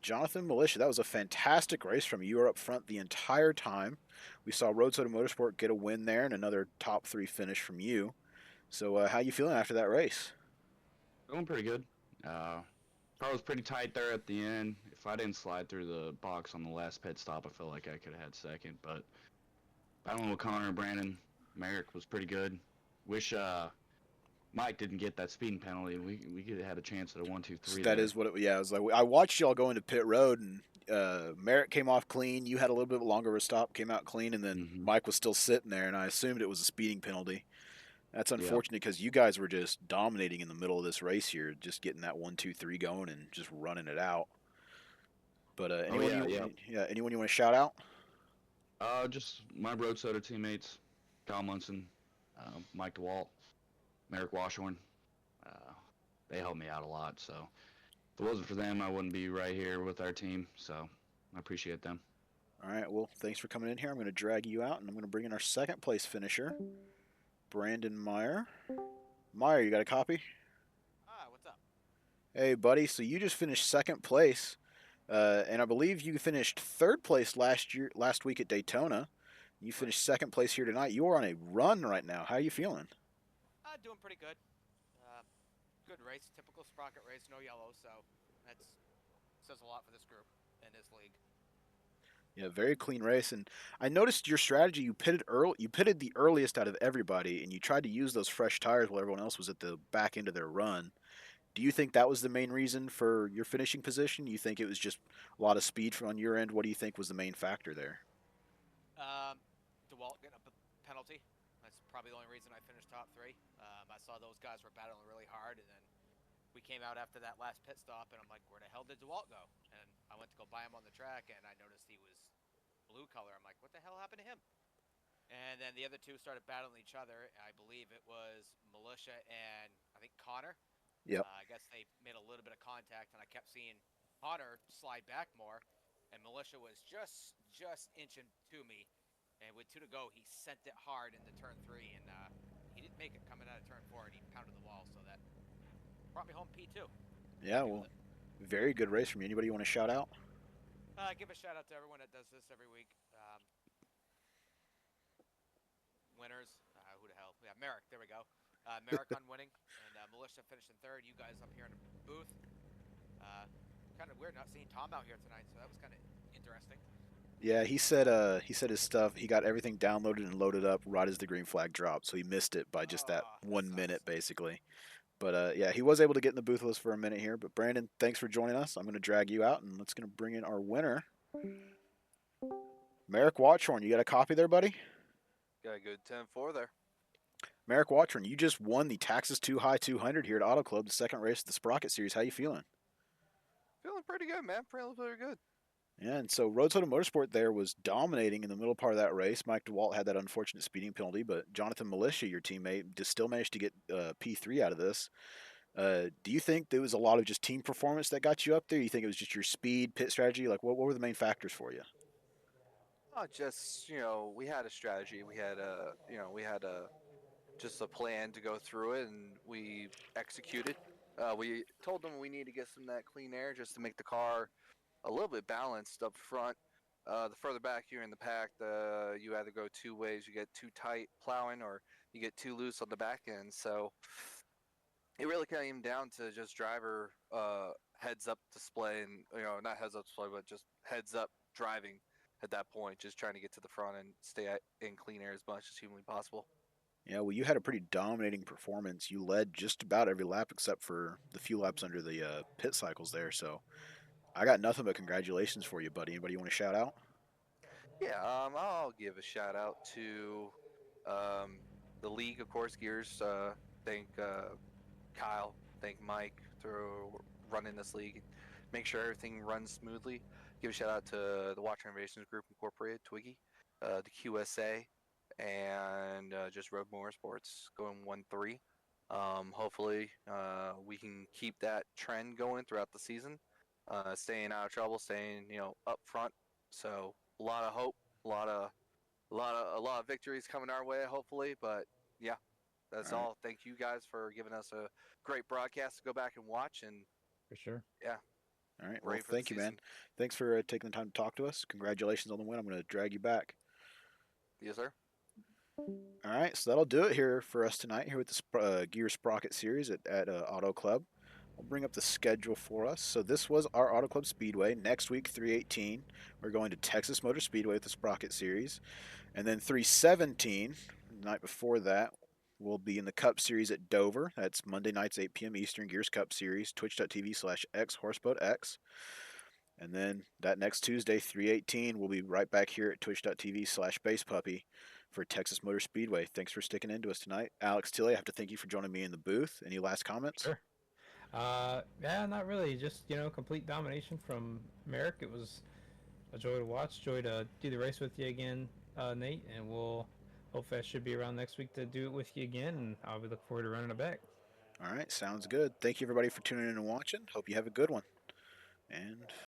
Jonathan Militia, that was a fantastic race from you. You were up front the entire time. We saw Road Soda Motorsport get a win there and another top 3 finish from you. So how you feeling after that race? Going pretty good. Car was pretty tight there at the end. If I didn't slide through the box on the last pit stop, I felt like I could have had second. But battling with Connor and Brandon, Merrick was pretty good. Wish Mike didn't get that speeding penalty. We could have had a chance at a 1-2-3. That is what it. Yeah, it was like I watched y'all go into pit road, and Merrick came off clean. You had a little bit longer of a stop, came out clean, and then Mike was still sitting there, and I assumed it was a speeding penalty. That's unfortunate because you guys were just dominating in the middle of this race here, just getting that 1-2-3 going and just running it out. But anyone you want to shout out? Just my Road Soda teammates, Kyle Munson, Mike DeWalt, Merrick Washorn. They helped me out a lot. So if it wasn't for them, I wouldn't be right here with our team. So I appreciate them. All right. Well, thanks for coming in here. I'm going to drag you out, and I'm going to bring in our second place finisher, Brandon Meyer. Meyer, you got a copy? What's up? Hey, buddy. So you just finished second place, and I believe you finished third place last week at Daytona. You finished second place here tonight. You are on a run right now. How are you feeling? Doing pretty good. Good race, typical Sprocket race, no yellow, so that says a lot for this group in this league. Yeah, very clean race, and I noticed your strategy. You pitted early. You pitted the earliest out of everybody, and you tried to use those fresh tires while everyone else was at the back end of their run. Do you think that was the main reason for your finishing position? You think it was just a lot of speed on your end? What do you think was the main factor there? DeWalt getting a penalty. That's probably the only reason I finished top 3. I saw those guys were battling really hard, and then we came out after that last pit stop, and I'm like, where the hell did DeWalt go? And I went to go buy him on the track, and I noticed he was blue color. I'm like, what the hell happened to him? And then the other two started battling each other. I believe it was Militia and I think Connor. Yep. I guess they made a little bit of contact, and I kept seeing Connor slide back more, and Militia was just inching to me. And with 2 to go, he sent it hard into turn 3, and he didn't make it coming out of turn 4, and he pounded the wall, so that brought me home P2. Yeah, well, very good race from you. Anybody you want to shout out? Give a shout out to everyone that does this every week. Winners, who the hell? Yeah, Merrick, there we go. Merrick on winning, and Militia finishing 3rd. You guys up here in the booth. Kind of weird not seeing Tom out here tonight, so that was kind of interesting. Yeah, he said his stuff. He got everything downloaded and loaded up right as the green flag dropped, so he missed it by just that 1 minute, basically. But yeah, he was able to get in the booth with us for a minute here. But Brandon, thanks for joining us. I'm going to drag you out, and let's going to bring in our winner, Merrick Watchorn. You got a copy there, buddy? Got a good 10-4 there. Merrick Watchorn, you just won the Taxes Too High 200 here at Auto Club, the second race of the Sprocket Series. How you feeling? Feeling pretty good, man. Feeling pretty good. Yeah, and so Road Soda Motorsport there was dominating in the middle part of that race. Mike DeWalt had that unfortunate speeding penalty, but Jonathan Militia, your teammate, just still managed to get P3 out of this. Do you think there was a lot of just team performance that got you up there? You think it was just your speed, pit strategy? Like, what were the main factors for you? Just, we had a strategy. We had just a plan to go through it, and we executed. We told them we need to get some of that clean air just to make the car a little bit balanced up front. The further back you're in the pack, you either go 2 ways. You get too tight plowing, or you get too loose on the back end. So it really came down to just driver heads up display, and not heads up display, but just heads up driving at that point, just trying to get to the front and stay in clean air as much as humanly possible. Yeah, well, you had a pretty dominating performance. You led just about every lap except for the few laps under the pit cycles there. So I got nothing but congratulations for you, buddy. Anybody you want to shout out? Yeah, I'll give a shout out to the league, of course. Gears, thank Kyle, thank Mike for running this league, make sure everything runs smoothly. Give a shout out to the Watcher Innovations Group Incorporated, Twiggy, the QSA, and just Road Motorsports going 1-3. Hopefully, we can keep that trend going throughout the season. staying out of trouble, staying up front. So a lot of hope, a lot of victories coming our way, hopefully. But yeah, that's All right. all. Thank you guys for giving us a great broadcast to go back and watch. And For sure. yeah, All right. Well, ready for the thank you, man. season. Thanks for taking the time to talk to us. Congratulations on the win. I'm going to drag you back. Yes, sir. All right, so that'll do it here for us tonight here with the Gear Sprocket series at Auto Club. I'll bring up the schedule for us. So this was our Auto Club Speedway. Next week, 318, we're going to Texas Motor Speedway with the Sprocket series. And then 317, the night before that, we'll be in the Cup Series at Dover. That's Monday nights, 8 p.m. Eastern, Gears Cup Series, twitch.tv/xhorseboatx. And then that next Tuesday, 318, we'll be right back here at twitch.tv/basepuppy for Texas Motor Speedway. Thanks for sticking into us tonight. Alex Tilley, I have to thank you for joining me in the booth. Any last comments? Sure. Yeah, not really. Just, complete domination from Merrick. It was a joy to watch, joy to do the race with you again, Nate, and hopefully I should be around next week to do it with you again, and I'll be looking forward to running it back. All right, sounds good. Thank you, everybody, for tuning in and watching. Hope you have a good one. And